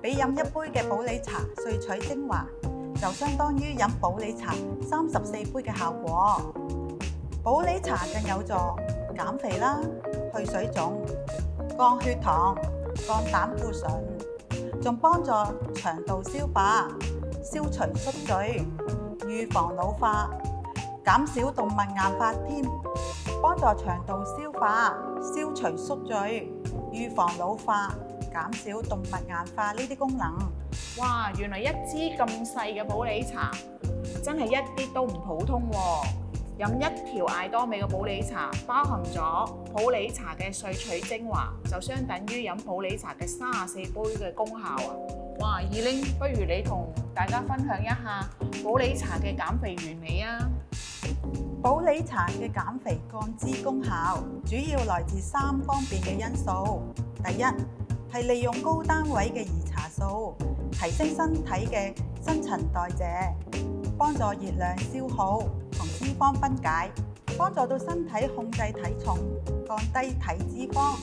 比飲一杯嘅普洱茶萃取精華就相當於飲普洱茶34杯嘅效果。普洱茶更有助減肥啦、去水腫、降血糖、降膽固醇，仲幫助腸道消化、消除宿醉、預防老化、減少動脈硬化添，幫助腸道消化、消除宿醉、預防老化、減少動脈硬化呢啲功能。哇！原來一支咁細嘅普洱茶真係一啲都唔普通喎！飲一條艾多美嘅普洱茶，包含咗普洱茶嘅萃取精華，就相等於飲普洱茶嘅34杯嘅功效啊！哇！二玲，不如你同大家分享一下普洱茶嘅減肥原理啊！普洱茶嘅減肥降脂功效主要來自3方面嘅因素。第一係利用高單位嘅兒茶素，提升身體嘅新陳代謝，幫助熱量消耗同脂肪分解，幫助到身體控制體重、降低體脂肪，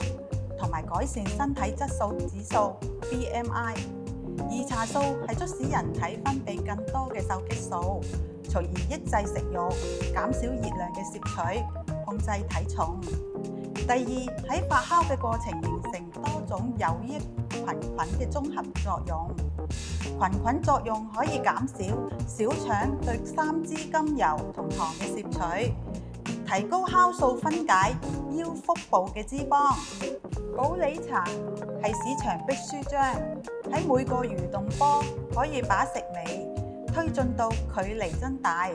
同埋改善身體質素指數 BMI。兒茶素係促使人體分泌更多嘅瘦激素，從而抑制食慾，減少熱量嘅攝取，控制體重。第二，喺發酵嘅過程形成多種有益菌嘅綜合作用。菌作用可以減少小腸對3脂甘油同糖嘅攝取，提高酵素分解腰腹部嘅脂肪。普洱茶係市場必輸張，喺每個蠕動波可以把食味推進到距離增大，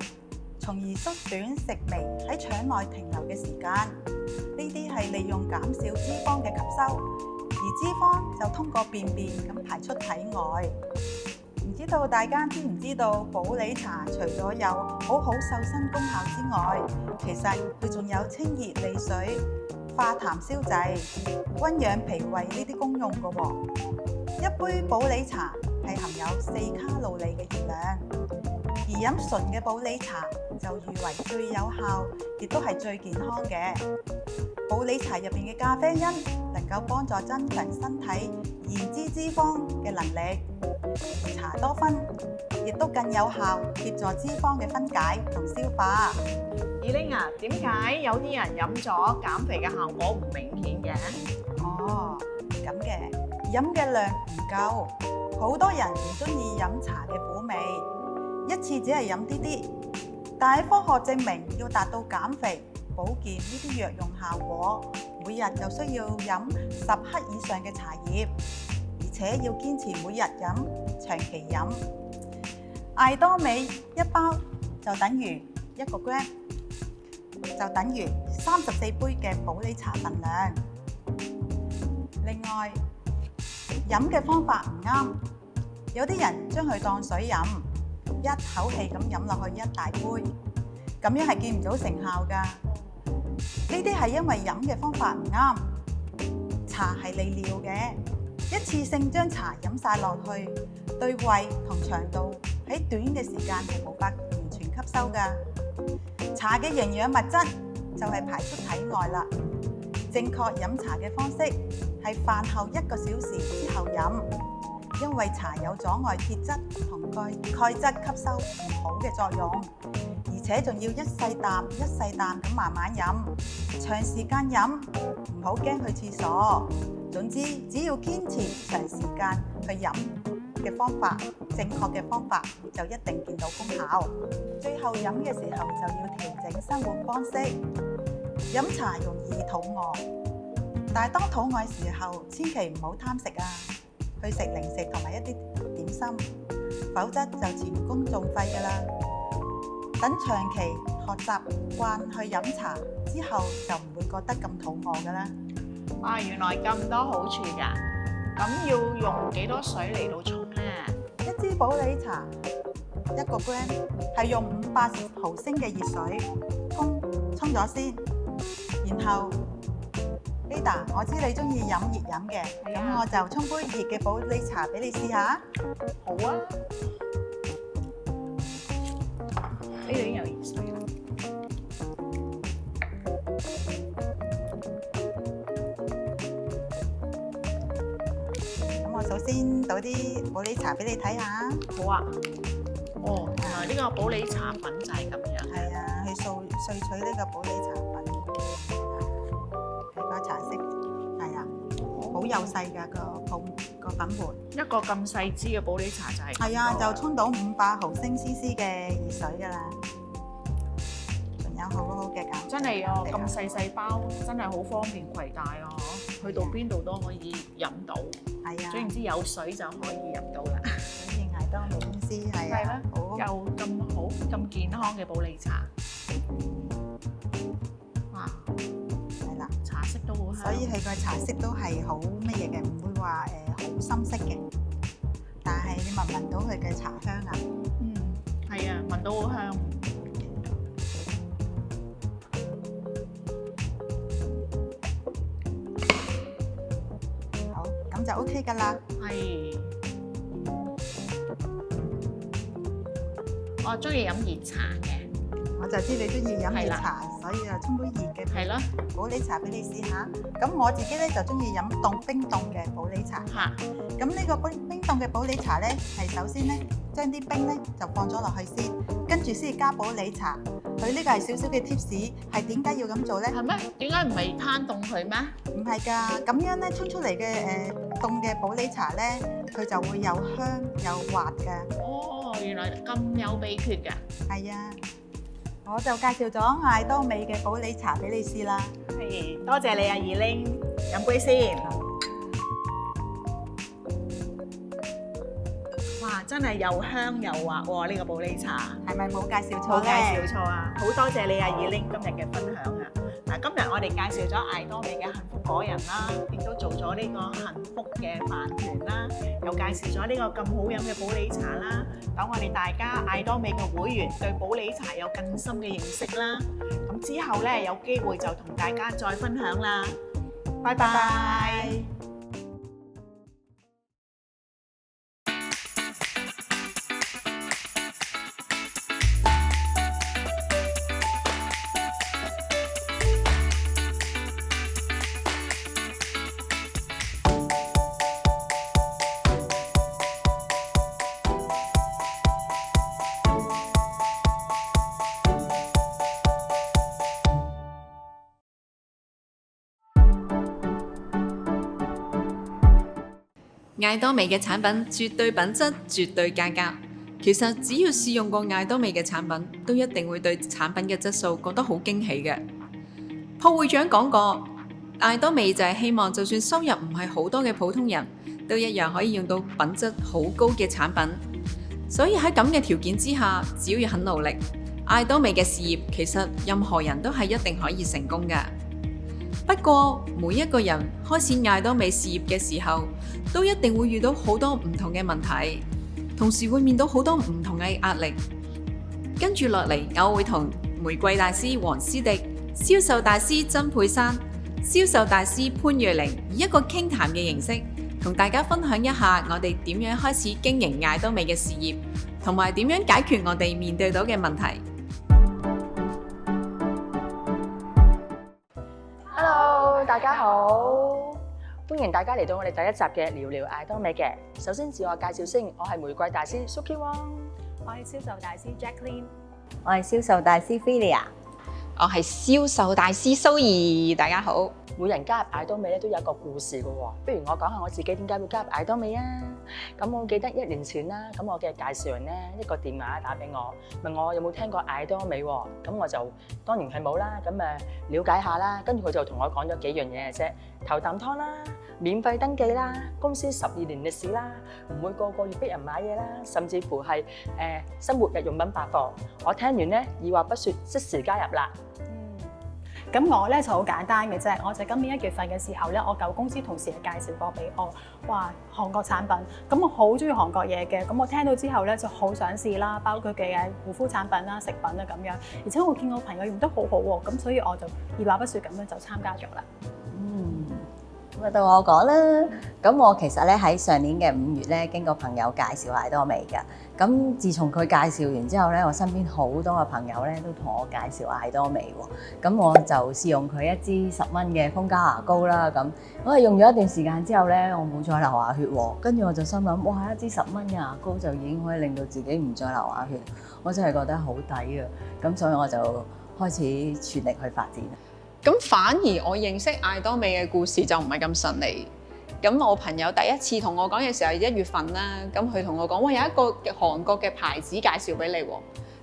從而縮短食味喺腸內停留嘅時間。呢啲係利用減少脂肪嘅吸收，而脂肪就通過便便咁排出體外。唔知道大家知唔知道普洱茶除咗有好瘦身功效之外，其實佢仲有清熱利水、化痰消滯、溫養脾胃呢啲功用㗎喎。一杯普洱茶係含有4卡路里嘅熱量，而飲純嘅普洱茶就譽為最有效，亦都係最健康嘅。普洱茶入邊嘅咖啡因能夠幫助增強身體燃脂脂肪嘅能力，而茶多酚亦都更有效協助脂肪嘅分解同消化。二玲啊，點解有啲人飲咗減肥嘅效果唔明顯嘅？哦，咁嘅，飲嘅量唔夠，好多人唔中意飲茶嘅苦味，一次只係飲啲啲，但係科學證明要達到減肥、保健呢啲藥用效果，每日就需要飲10克以上嘅茶葉，而且要堅持每日飲、長期飲。艾多美一包就等於1個 gram， 就等於34杯嘅普洱茶份量。另外，飲嘅方法唔啱，有啲人將佢當水飲，一口氣咁飲落去一大杯，咁樣係見唔到成效㗎。呢啲係因為飲嘅方法唔啱。茶係利尿嘅，一次性將茶飲晒落去，對胃同腸道喺短嘅時間係無法完全吸收㗎。茶嘅營養物質就係排出體外啦。正確飲茶嘅方式係飯後1個小時之後飲，因為茶有阻礙鐵質同鈣質吸收唔好嘅作用，而且仲要一細啖一細啖咁慢慢飲，長時間飲，唔好驚去廁所。總之，只要堅持長時間去飲嘅方法，正確嘅方法就一定見到功效。最後飲嘅時候就要調整生活方式。飲茶容易肚餓，但係當肚餓時候，千祈唔好貪食啊！去食零食同埋一啲點心，否則就前功盡廢㗎啦。等長期學習慣去飲茶之後，就唔會覺得咁肚餓㗎啦。哇，原來咁多好處㗎！咁要用幾多水嚟到沖呢？一支普洱茶1個 gram 係用500毫升嘅熱水沖咗先，然後 Ada， 我知你中意飲熱飲嘅，咁我就沖杯熱嘅普洱茶俾你試下。好啊，呢度已經有熱水啦。咁我首先倒啲普洱茶俾你睇下。好啊。哦，原來呢個普洱茶粉就係咁樣。係啊，去萃取呢個普洱茶粉。睇個茶色，係啊，好幼細㗎個粉盤。一個咁細支嘅普洱茶就係。係啊，就沖到500毫升 CC 嘅熱水㗎啦。仲有好好嘅減。真係啊，咁細包，真係好方便攜帶啊！去到邊度都可以飲到。係啊。總之有水就可以飲到啦。總之艾多美公司係啊，又咁好咁健康嘅普洱茶。哇！係啦，茶色都好香。所以佢個茶色都係好乜嘢嘅，唔會話好深色嘅。但係你聞唔聞到佢嘅茶香啊？嗯，係啊，聞到好香。好，咁就 OK 㗎啦。係。我中意飲熱茶嘅，我就知你中意飲熱茶，所以就沖杯熱嘅普洱茶俾你試下。咁我自己咧就中意飲冰凍嘅普洱茶。嚇！咁呢個冰凍嘅普洱茶咧，係首先咧將啲冰咧就放咗落去先，跟住先加普洱茶。佢呢個係少少嘅 tips， 係點解要咁做咧？係咩？點解唔係攤凍佢咩？唔係㗎，咁樣咧沖出嚟嘅凍嘅普洱茶咧，佢就會又香又滑㗎。哦，原來咁有秘訣㗎。係啊，我就介紹咗艾多美嘅普洱茶俾你試啦。係，多謝你啊，二玲，飲杯先。哇，真係又香又滑喎！呢個普洱茶係咪冇介紹錯咧？冇介紹錯啊！好多謝你啊，二玲今日嘅分享啊！嗱，今日我哋介紹咗艾多美嘅幸福果仁啦，亦都做咗呢個幸福嘅飯團啦，又介紹咗呢個咁好飲嘅普洱茶啦。等我哋大家艾多美嘅會員對普洱茶有更深嘅認識啦。咁之後咧有機會就同大家再分享啦。拜拜。艾多美嘅產品絕對品質、絕對價格。其實只要試用過艾多美嘅產品，都一定會對產品嘅質素覺得好驚喜嘅。鋪會長講過，艾多美就係希望就算收入唔係好多嘅普通人都一樣可以用到品質好高嘅產品。所以喺咁嘅條件之下，只要肯努力，艾多美嘅事業其實任何人都係一定可以成功嘅。不過每一個人開始艾多美事業嘅時候，都一定會遇到好多唔同嘅問題，同時會面對好多唔同嘅壓力。跟住落嚟，我會同玫瑰大師黃思迪、銷售大師曾佩珊、銷售大師潘瑞玲，以一個傾談嘅形式，同大家分享一下我哋點樣開始經營艾多美嘅事業，同埋點樣解決我哋面對到嘅問題。Hello，大家好。歡迎大家嚟到我哋第一集嘅聊聊艾多美嘅。首先自我介紹先，我係玫瑰大師 Suki Wong，我係銷售大師 Jacqueline， 我係銷售大師 Philia， 我係銷售大師蘇怡，大家好。每人加入艾多美咧都有一個故事嘅喎，不如我講下我自己點解會加入艾多美啊？咁我記得1年前啦，咁我嘅介紹人咧一個電話打俾我，問我有冇聽過艾多美喎，咁我就當然係冇啦，咁了解下啦，跟住佢就同我講咗幾樣嘢嘅啫，頭啖湯啦，免費登記啦，公司12年歷史啦，唔會個月逼人買嘢啦，甚至乎係生活日用品百貨，我聽完咧二話不說即時加入啦。咁我咧就好簡單嘅啫，我就今年1月份嘅時候咧，我舊公司同事介紹過俾我，話韓國產品，咁我好中意韓國嘢嘅，咁我聽到之後咧就好想試啦，包括佢嘅護膚產品啦、食品啊咁樣，而且我見我朋友用得好好喎，咁所以我就二話不說咁樣就參加咗啦。咁啊到我講啦，咁我其實咧喺上年嘅5月咧，經過朋友介紹艾多美㗎。咁自從佢介紹完之後咧，我身邊好多嘅朋友咧都同我介紹艾多美喎。咁我就試用佢一支10蚊嘅豐膠牙膏啦。咁我係用咗一段時間之後咧，我冇再流牙血喎。跟住我就心諗，哇！一支10蚊嘅牙膏就已經可以令到自己唔再流牙血，我真係覺得好抵啊！咁所以我就開始全力去發展。咁反而我認識艾多美嘅故事就唔係咁順利。咁我朋友第一次同我講嘅時候係1月份啦，咁佢同我講，哇，有一個韓國嘅牌子介紹俾你喎。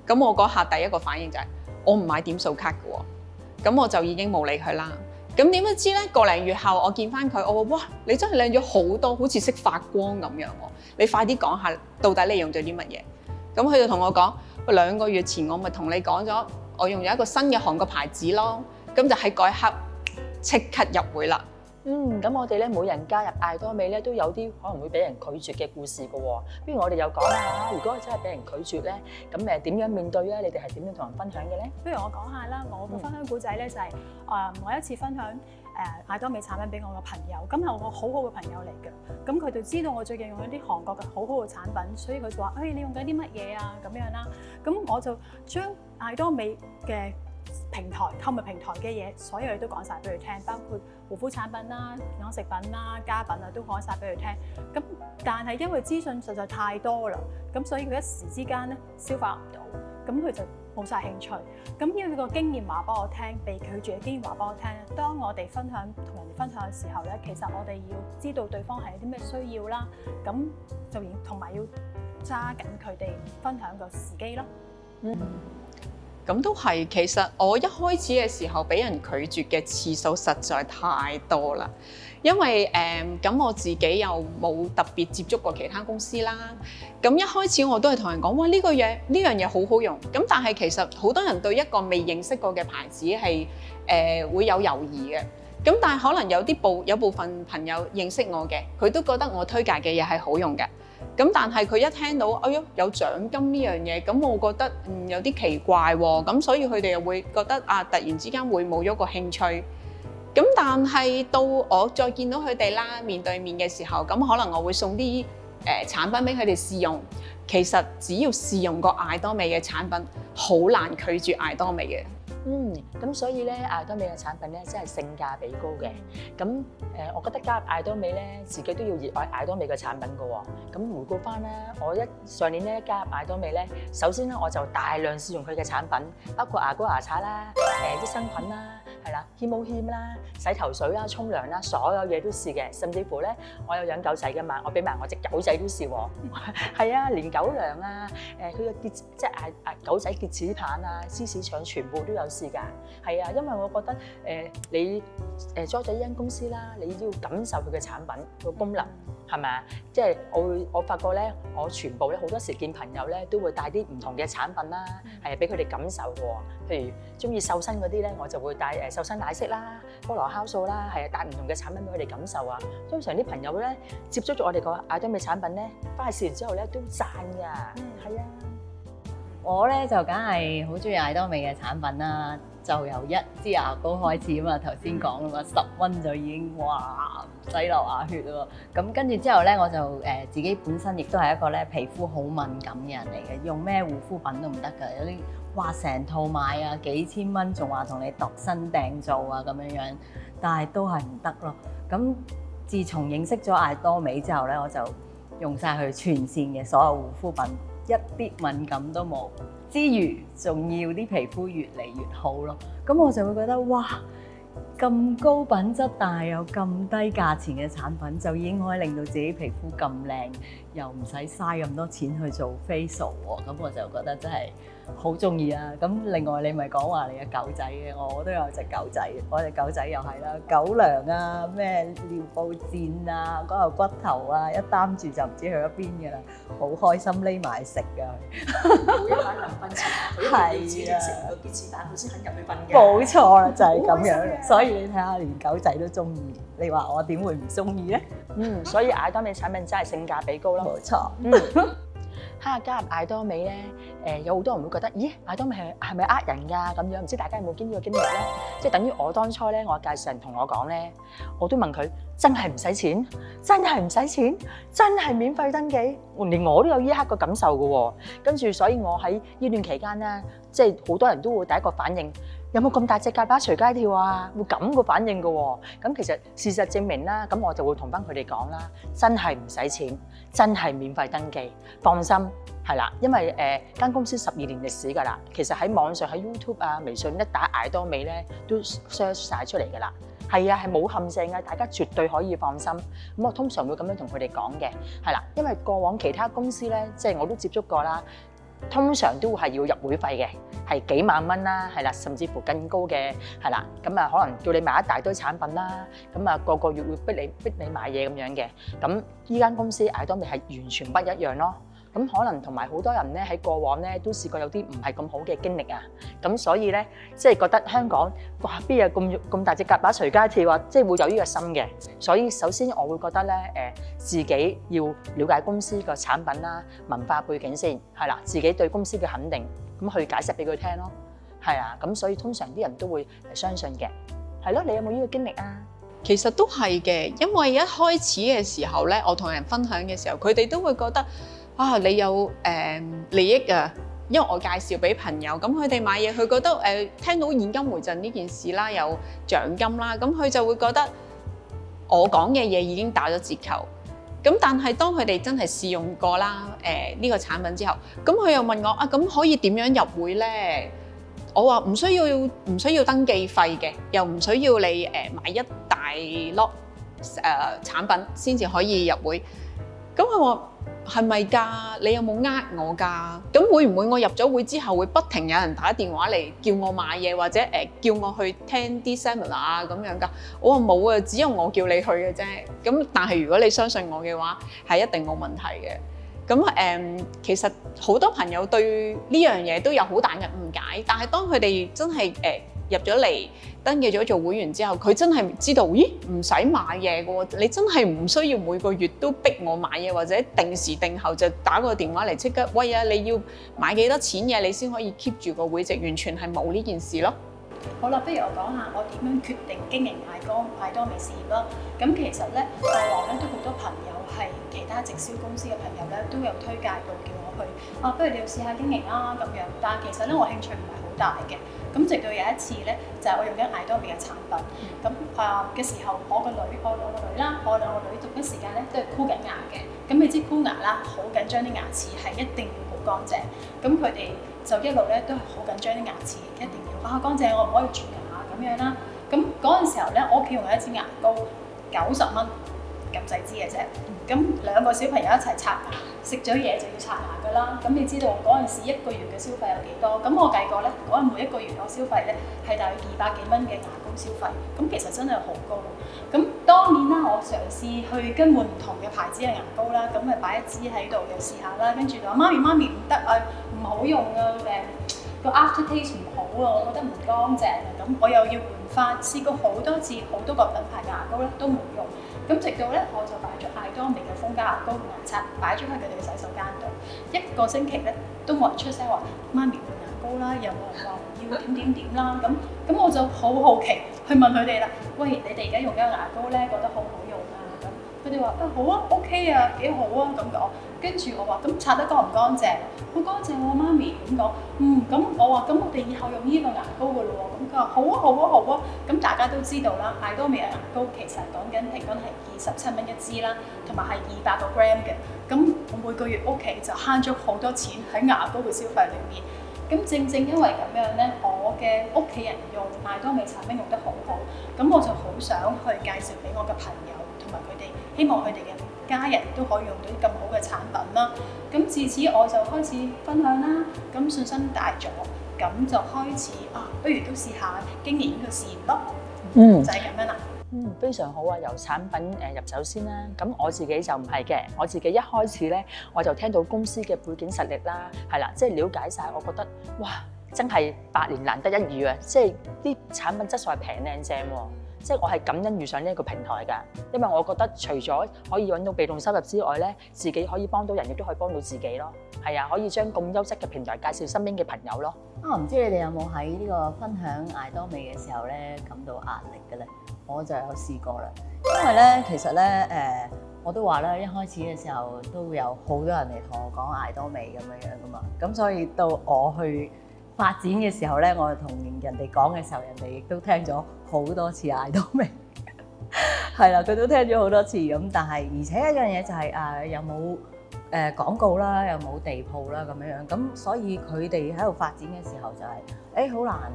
咁我嗰下第一個反應就係我唔買點數卡嘅喎，咁我就已經冇理佢啦。咁點不知咧，個零月後我見翻佢，我話哇，你真係靚咗好多，好似識發光咁樣喎。你快啲講下到底你用咗啲乜嘢？咁佢就同我講，2個月前我咪同你講咗，我用咗一個新嘅韓國牌子咯。咁就喺嗰一刻即刻入會啦。咁我哋咧每人加入艾多美咧都有啲可能會俾人拒絕嘅故事嘅喎。不如我哋又講下，如果真係俾人拒絕咧，咁點樣面對咧？你哋係點樣同人分享嘅咧？不如我講下啦，我個分享故仔咧就係我一次分享艾多美產品俾我個朋友，咁係我好好嘅朋友嚟嘅。咁佢就知道我最近用咗啲韓國嘅好好嘅產品，所以佢就話：你用緊啲乜嘢啊？咁樣啦。咁我就將艾多美嘅平台購物平台嘅嘢，所有嘢都講晒俾佢聽，包括護膚產品啦、養食品啦、家品啊，都講晒俾佢聽。咁但係因為資訊實在太多啦，咁所以佢一時之間咧消化唔到，咁佢就冇晒興趣。咁呢個經驗話俾我聽，被拒絕嘅經驗話俾我聽。當我哋分享同人哋分享嘅時候咧，其實我哋要知道對方係有啲咩需要啦，咁就同埋要揸緊佢哋分享個時機咯。咁都係，其實我一開始嘅時候俾人拒絕嘅次數實在太多啦，因為咁我自己又冇特別接觸過其他公司啦。咁一開始我都係同人講，哇，呢樣嘢好好用。咁但係其實好多人對一個未認識過嘅牌子係會有猶豫嘅。咁但係可能有部分朋友認識我嘅，佢都覺得我推介嘅嘢係好用嘅。咁但係佢一聽到有獎金呢樣嘢，咁我覺得有啲奇怪喎，咁所以佢哋又會覺得突然之間會冇咗個興趣。咁但係到我再見到佢哋啦，面對面嘅時候，咁可能我會送啲產品俾佢哋試用。其實只要試用過艾多美嘅產品，好難拒絕艾多美嘅。咁所以咧，艾多美嘅產品咧真係性價比高嘅。咁我覺得加入艾多美咧，自己都要熱愛艾多美嘅產品嘅喎。咁回顧翻咧，我上年咧加入艾多美咧，首先咧我就大量試用佢嘅產品，包括牙膏牙刷啦、益生菌啦，係啦，欠冇欠啦、洗頭水啦、沖涼啦，所有嘢都試嘅。甚至乎咧，我有養狗仔嘅嘛，我俾埋我隻狗仔都試喎。係啊，連狗糧啊，佢嘅即係狗仔潔齒棒啊、芝士腸全部都有試㗎。係啊，因為我覺得你join咗呢間公司啦，你要感受佢嘅產品個功能係咪啊？即係我發覺咧，我全部咧好多時見朋友咧都會帶啲唔同嘅產品啦，係俾佢哋感受嘅喎。譬如中意瘦身嗰啲咧，我就會帶瘦身奶昔啦、菠蘿酵素啦，係啊，帶唔同嘅產品俾佢哋感受啊。通常啲朋友咧接觸咗我哋個艾多美產品咧，翻去試完之後咧都讚㗎，係啊。我咧就梗係好中意艾多美嘅產品啦，就由一支牙膏開始啊嘛，頭先講啦嘛，10蚊就已經哇唔使流牙血喎。咁跟住之後咧，我就自己本身亦都係一個咧皮膚好敏感嘅人嚟嘅，用咩護膚品都唔得㗎，有啲話成套買啊幾千蚊，仲話同你度身訂造啊咁樣樣，但係都係唔得咯。咁自從認識咗艾多美之後咧，我就用晒佢全線嘅所有護膚品，一啲敏感都冇，之餘仲要啲皮膚越嚟越好咯。咁我就會覺得哇！咁高品質但係又咁低價錢嘅產品，就已經可以令到自己皮膚咁靚，又唔使嘥咁多錢去做 facial 喎。咁我就覺得真係好中意啊！咁另外你咪講話你嘅狗仔嘅，我都有隻狗仔，我隻狗仔又係啦，狗糧啊，咩尿布墊啊，嗰嚿骨頭啊，一擔住就唔知去咗邊嘅啦，好開心匿埋食㗎。每一晚臨瞓前，佢一定要自己食完個結子蛋，佢先肯入去瞓嘅。冇錯啦，就係咁樣。所以你睇下，連狗仔都中意，你話我點會唔中意咧？所以艾多美產品真係性價比高咯。冇錯。加入艾多美咧，有好多人會覺得，咦，艾多美係咪呃人㗎咁樣？唔知大家有冇經歷過經歷咧？即係等於我當初咧，我介紹人同我講咧，我都問佢：真係唔使錢？真係唔使錢？真係免費登記？連我都有呢一刻個感受嘅喎。跟住，所以我喺呢段期間咧，即係好多人都會第一個反應。有冇咁大隻蛤乸隨街跳啊？會咁個反應嘅喎。咁其實事實證明啦，咁我就會同翻佢哋講啦，真係唔使錢，真係免費登記，放心係啦。因為間公司12年歷史㗎啦，其實喺網上喺 YouTube 啊、微信一打艾多美咧，都 search 曬出嚟㗎啦。係啊，係冇陷阱嘅，大家絕對可以放心。咁我通常會咁樣同佢哋講嘅，係啦，因為過往其他公司咧，即係我都接觸過啦。通常都係要入會費嘅，係幾萬蚊啦，係啦，甚至乎更高嘅，係啦，咁啊可能叫你買一大堆產品啦，咁啊個月會逼你買嘢咁樣嘅，咁依間公司艾多美係完全不一樣咯。咁可能同埋好多人咧喺過往咧都試過有啲唔係咁好嘅經歷啊，咁所以咧即係覺得香港哇邊有咁大隻蛤乸隨街跳啊，即係會有呢個心嘅。所以首先我會覺得咧自己要了解公司個產品啦、文化背景先，係啦，自己對公司嘅肯定，咁去解釋俾佢聽咯，係啊，咁所以通常啲人都會相信嘅，係咯，你有冇呢個經歷啊？其實都係嘅，因為一開始嘅時候咧，我同人分享嘅時候，佢哋都會覺得。啊！你有利益啊，因為我介紹俾朋友，咁佢哋買嘢，佢覺得聽到現金回贈呢件事啦，有獎金啦，咁佢就會覺得我講嘅嘢已經打咗折扣。咁但係當佢哋真係試用過啦，呢個產品之後，咁佢又問我啊，咁可以點樣入會咧？我話唔需要登記費嘅，又唔需要你買一大粒產品先至可以入會。咁佢話係咪㗎？你有冇呃我㗎？咁會唔會我入咗會之後會不停有人打電話嚟叫我買嘢，或者叫我去聽啲 seminar 啊咁樣㗎？我話冇啊，只有我叫你去嘅啫。咁但係如果你相信我嘅話，係一定冇問題嘅。咁其實好多朋友對呢樣嘢都有好大嘅誤解，但係當佢哋真係入咗嚟登記咗做會員之後，佢真係知道，咦唔使買嘢嘅喎，你真係唔需要每個月都逼我買嘢，或者定時定候就打個電話嚟即刻，喂啊你要買幾多錢嘢你先可以 keep 住個會籍，完全係冇呢件事咯。好啦，不如我講下我點樣決定經營艾多美事業啦。咁其實咧，過往咧都好多朋友係其他直銷公司嘅朋友咧，都有推介過叫我去不如你要試下經營啦咁樣。但係其實咧，我興趣唔係好大嘅。咁直到有一次咧，就係我用緊艾多美嘅產品。咁嘅時候，我個女啦，我兩個女同一時間咧都係箍緊牙嘅。咁你知箍牙啦，好緊張啲牙齒係一定要好乾淨。咁佢哋就一路咧都係好緊張啲牙齒，一定要乾淨，我唔可以蛀牙咁樣啦。咁嗰陣時候咧，我屋企用咗一支牙膏，90蚊咁細支嘅啫。咁兩個小朋友一齊刷牙，食咗嘢就要刷牙噶啦。咁你知道嗰陣時一個月嘅消費有幾多？咁我計過咧，嗰陣每一個月我消費咧係大約200幾蚊嘅牙膏消費。咁其實真係好高。咁當然啦，我嘗試去更換唔同嘅牌子嘅牙膏啦，咁咪擺一支喺度又試下啦。跟住就話媽咪唔得啊，唔好用啊，個 after taste 唔好啊，我覺得唔乾淨啊。咁我又要換翻，試過好多次，好多個品牌嘅牙膏咧都冇用。咁直到咧，我就擺咗艾多美嘅蜂膠牙膏同牙刷，擺咗喺佢哋嘅洗手間度。1個星期咧都冇人出聲話媽咪換牙膏啦，又冇人話要點啦。咁我就好好奇去問佢哋啦。喂，你哋而家用緊牙膏咧，覺得好唔好用啊？咁佢哋話好啊 OK 啊幾好啊咁講。跟住我話咁擦得乾唔乾淨？好乾淨喎，媽咪咁講。咁我話咁我哋以後用呢個牙膏㗎咯喎。咁佢話好啊好啊好啊。咁大家都知道啦，艾多美嘅牙膏其實講緊平均係27蚊一支啦，同埋係200個 gram 嘅。咁我每個月屋企就慳咗好多錢喺牙膏嘅消費裏面。咁正正因為咁樣咧，我嘅屋企人用艾多美產品用得好好，咁我就好想去介紹俾我嘅朋友同埋佢哋，希望佢哋嘅家人都可以用到啲咁好嘅產品啦。咁自此我就開始分享啦，咁信心大咗，咁就開始不如都試下經營呢個事業咯。就係咁樣啦。非常好啊！由產品入手先啦。咁我自己就唔係嘅，我自己一開始咧我就聽到公司嘅背景實力啦，係啦，即係了解晒，我覺得哇，真係百年難得一遇啊！即係啲產品質素係平靚正喎。即係我係感恩遇上呢一個平台㗎，因為我覺得除咗可以揾到被動收入之外咧，自己可以幫到人，亦都可以幫到自己咯。係啊，可以將咁優質嘅平台介紹身邊嘅朋友咯。唔知你哋有冇喺呢個分享艾多美嘅時候咧感到壓力嘅咧？我就有試過啦，因為咧其實咧我都話啦，一開始嘅時候都會有好多人嚟同我講艾多美咁樣噶嘛，咁所以到我去發展嘅時候咧，我同人哋講嘅時候，人哋亦都聽咗好多次艾多美，係啦，佢都聽咗好多次咁。但係而且一樣嘢就係有冇廣告啦，有冇地鋪啦咁樣，咁所以佢哋喺度發展嘅時候就係好難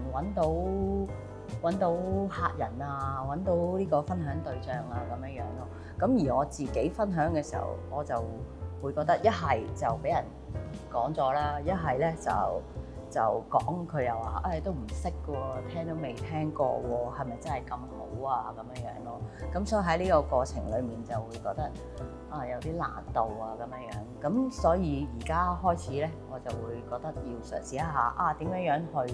揾到客人啊，揾到呢個分享對象啊咁樣咯。咁而我自己分享嘅時候，我就會覺得一係就俾人講咗啦，一係咧就講佢又話都唔識嘅喎，聽都未聽過喎，係咪真係咁好啊咁樣咯？咁所以喺呢個過程裡面就會覺得有啲難度啊咁樣。咁所以而家開始咧，我就會覺得要嘗試一下點樣去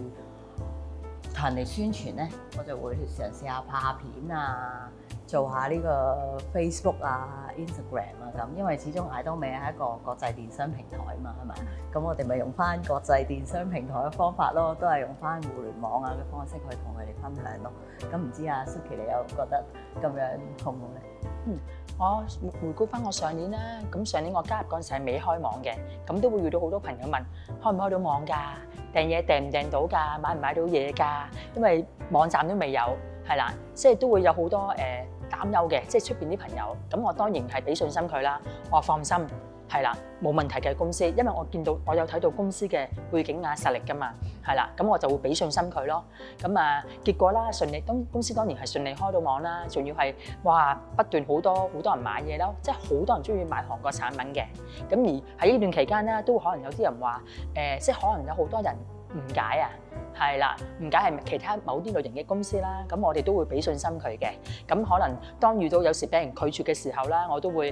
同人哋宣傳咧，我就會嘗試下拍下片啊，做下呢個 Facebook 啊、Instagram 啊咁，因為始終艾多美係一個國際電商平台啊嘛，係咪？咁我哋咪用翻國際電商平台嘅方法咯，都係用翻互聯網啊嘅方式去同佢哋分享咯。咁唔知啊 Suki 你又覺得咁樣好唔好咧？我回顧翻我上年啦，咁上年我加入嗰陣時係未開網嘅，咁都會遇到好多朋友問開唔開到網㗎，訂嘢訂唔訂到㗎，買唔買到嘢㗎？因為網站都未有，係啦，即係都會有好多擔憂嘅，即係出邊啲朋友。咁我當然係俾信心佢啦，我話放心，係啦，冇問題嘅公司，因為我見到我有睇到公司嘅背景啊實力㗎嘛，係啦，咁我就會俾信心佢咯。咁結果啦，順利，公司當然係順利開到網啦，仲要係哇不斷好多人買嘢咯，即係好多人中意買韓國產品嘅。咁而喺呢段期間咧，都可能有啲人話即係可能有好多人誤解啊。係啦，誤解係其他某啲類型嘅公司啦，咁我哋都會俾信心佢嘅。咁可能當遇到有時俾人拒絕嘅時候啦，我都會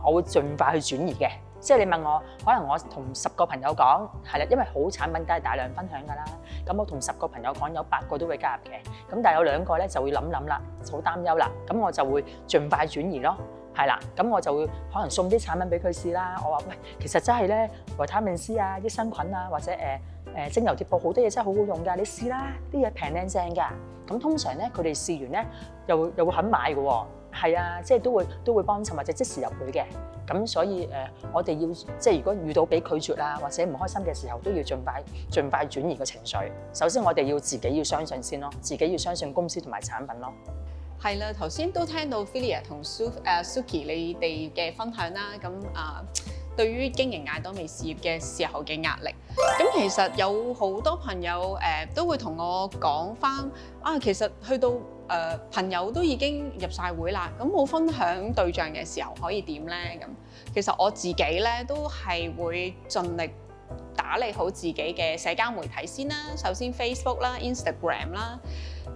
我會盡快去轉移嘅。即係你問我，可能我同10個朋友講，係啦，因為好產品梗係大量分享㗎啦。咁我同10個朋友講，有8個都會加入嘅。咁但係有2個咧就會諗啦，好擔憂啦。咁我就會盡快轉移咯。係啦，咁我就會可能送啲產品俾佢試啦。我話喂，其實真係咧維他命 C 啊、益生菌啊，或者精油貼布好多嘢真係好好用㗎，你試啦，啲嘢平靚正㗎。咁通常咧佢哋試完咧又會肯買嘅喎。係啊，即係都會幫襯或者即時入會嘅。咁所以我哋要即係如果遇到俾拒絕啦或者唔開心嘅時候，都要盡快轉移個情緒。首先我哋要自己要相信先咯，自己要相信公司同埋產品咯。係啦，頭先都聽到 Philia 同 Suki 你哋嘅分享啦，咁對於經營艾多美事業嘅時候嘅壓力，咁其實有好多朋友都會同我講翻其實去到朋友都已經入晒會啦，咁冇分享對象嘅時候可以點呢？咁其實我自己咧都係會盡力打理好自己嘅社交媒體先啦，首先 Facebook 啦、Instagram 啦，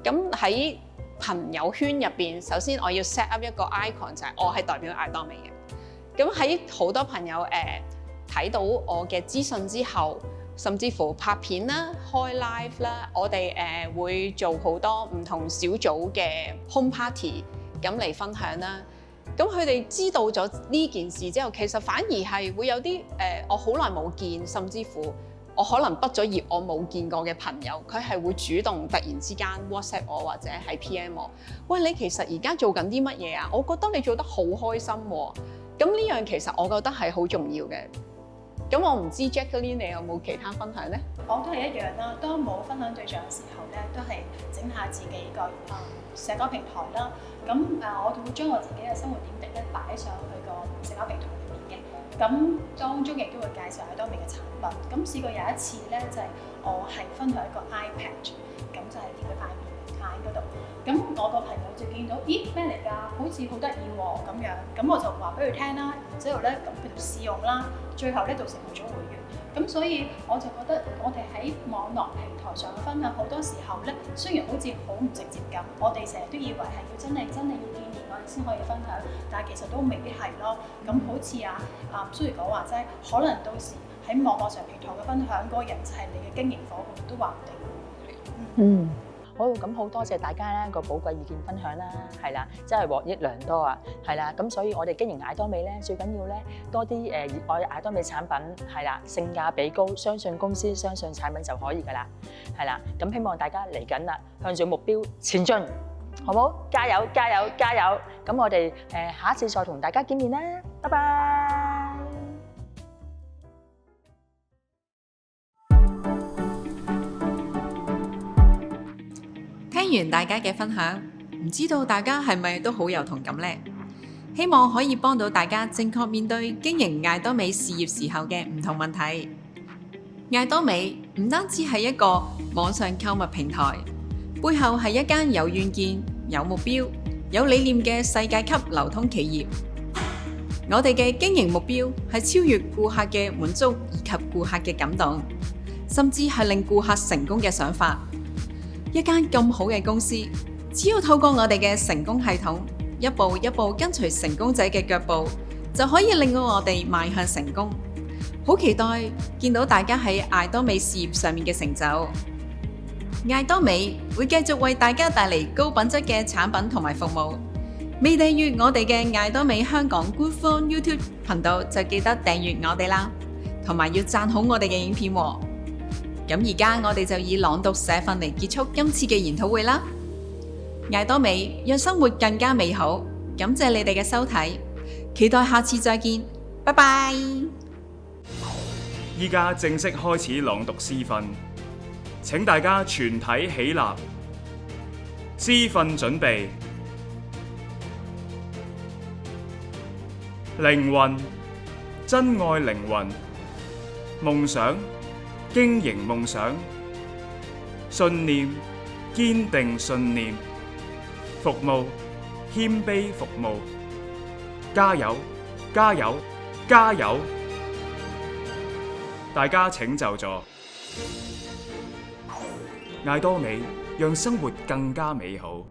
咁喺朋友圈入邊，首先我要 set up 一個 icon， 就係我係代表艾多美嘅。咁喺好多朋友睇到我嘅資訊之後，甚至乎拍片啦、開 live 啦，我哋會做好多唔同小組嘅 home party 咁嚟分享啦。咁佢哋知道咗呢件事之後，其實反而係會有啲我好耐冇見，甚至乎我可能畢咗業我冇見過嘅朋友，佢係會主動突然之間 WhatsApp 我或者係 PM 我，喂，你其實而家做緊啲乜嘢啊？我覺得你做得好開心喎。咁呢樣其實我覺得係好重要嘅。咁我唔知 Jacqueline 你有冇其他分享呢？我都係一樣啦，當冇分享對象嘅時候咧，都係整下自己個社交平台啦。咁我會將我自己嘅生活點滴咧擺上去個社交平台裏面嘅。咁當中亦都會介紹愛多美嘅產品。咁試過有一次咧，就係我係分享一個 iPad， 咁就係貼喺塊面嗰度。咁我個朋友就見到，咦，咩嚟㗎？好似好得意喎咁樣。咁我就話俾佢聽啦，然之後咧咁佢就試用啦，最後咧就成為咗會員。咁所以我就覺得我哋喺網絡平台上嘅分享好多時候咧，雖然好似好唔直接咁，我哋成日都以為係要真係要見面我哋先可以分享，但係其實都未必係咯。咁好似蘇怡講話齋，可能到時喺網絡上平台嘅分享嗰個人就係你嘅經營夥伴都話唔定。嗯。好，咁好多謝大家咧個寶貴意見分享啦，係啦，真係獲益良多啊，係啦，咁所以我哋經營愛多美咧，最緊要咧多啲熱愛愛多美產品，係啦，性價比高，相信公司，相信產品就可以噶啦，係啦，咁希望大家嚟緊啦，向住目標前進，好冇？加油，加油，加油！咁我哋下一次再同大家見面啦，拜拜。聽完大家嘅分享，唔知道大家係咪都好有同感呢？希望可以幫到大家正確面對經營愛多美事業時候嘅唔同問題。愛多美唔單止係一個網上購物平台，背後係一間有遠見、有目標、有理念嘅世界級流通企業。我哋嘅經營目標係超越顧客嘅滿足以及顧客嘅感動，甚至係令顧客成功嘅想法。一間咁好嘅公司，只要透過我哋嘅成功系統，一步一步跟隨成功者嘅腳步，就可以令到我哋邁向成功。好期待見到大家喺愛多美事業上面嘅成就。愛多美會繼續為大家帶嚟高品質嘅產品同埋服務。未訂閱我哋嘅愛多美香港官方 YouTube 頻道就記得訂閱我哋啦，同埋要讚好我哋嘅影片喎。咁而家我哋就以朗讀社訓嚟結束今次嘅研討會啦。愛多美讓生活更加美好，感謝你哋嘅收睇，期待下次再見，拜拜。依家正式開始朗讀詩訓，請大家全體起立。詩訓準備。靈魂，珍愛靈魂，夢想，經營夢想，信念，堅定信念，服務，謙卑服務，加油，加油，加油！大家請就座。愛多美，讓生活更加美好。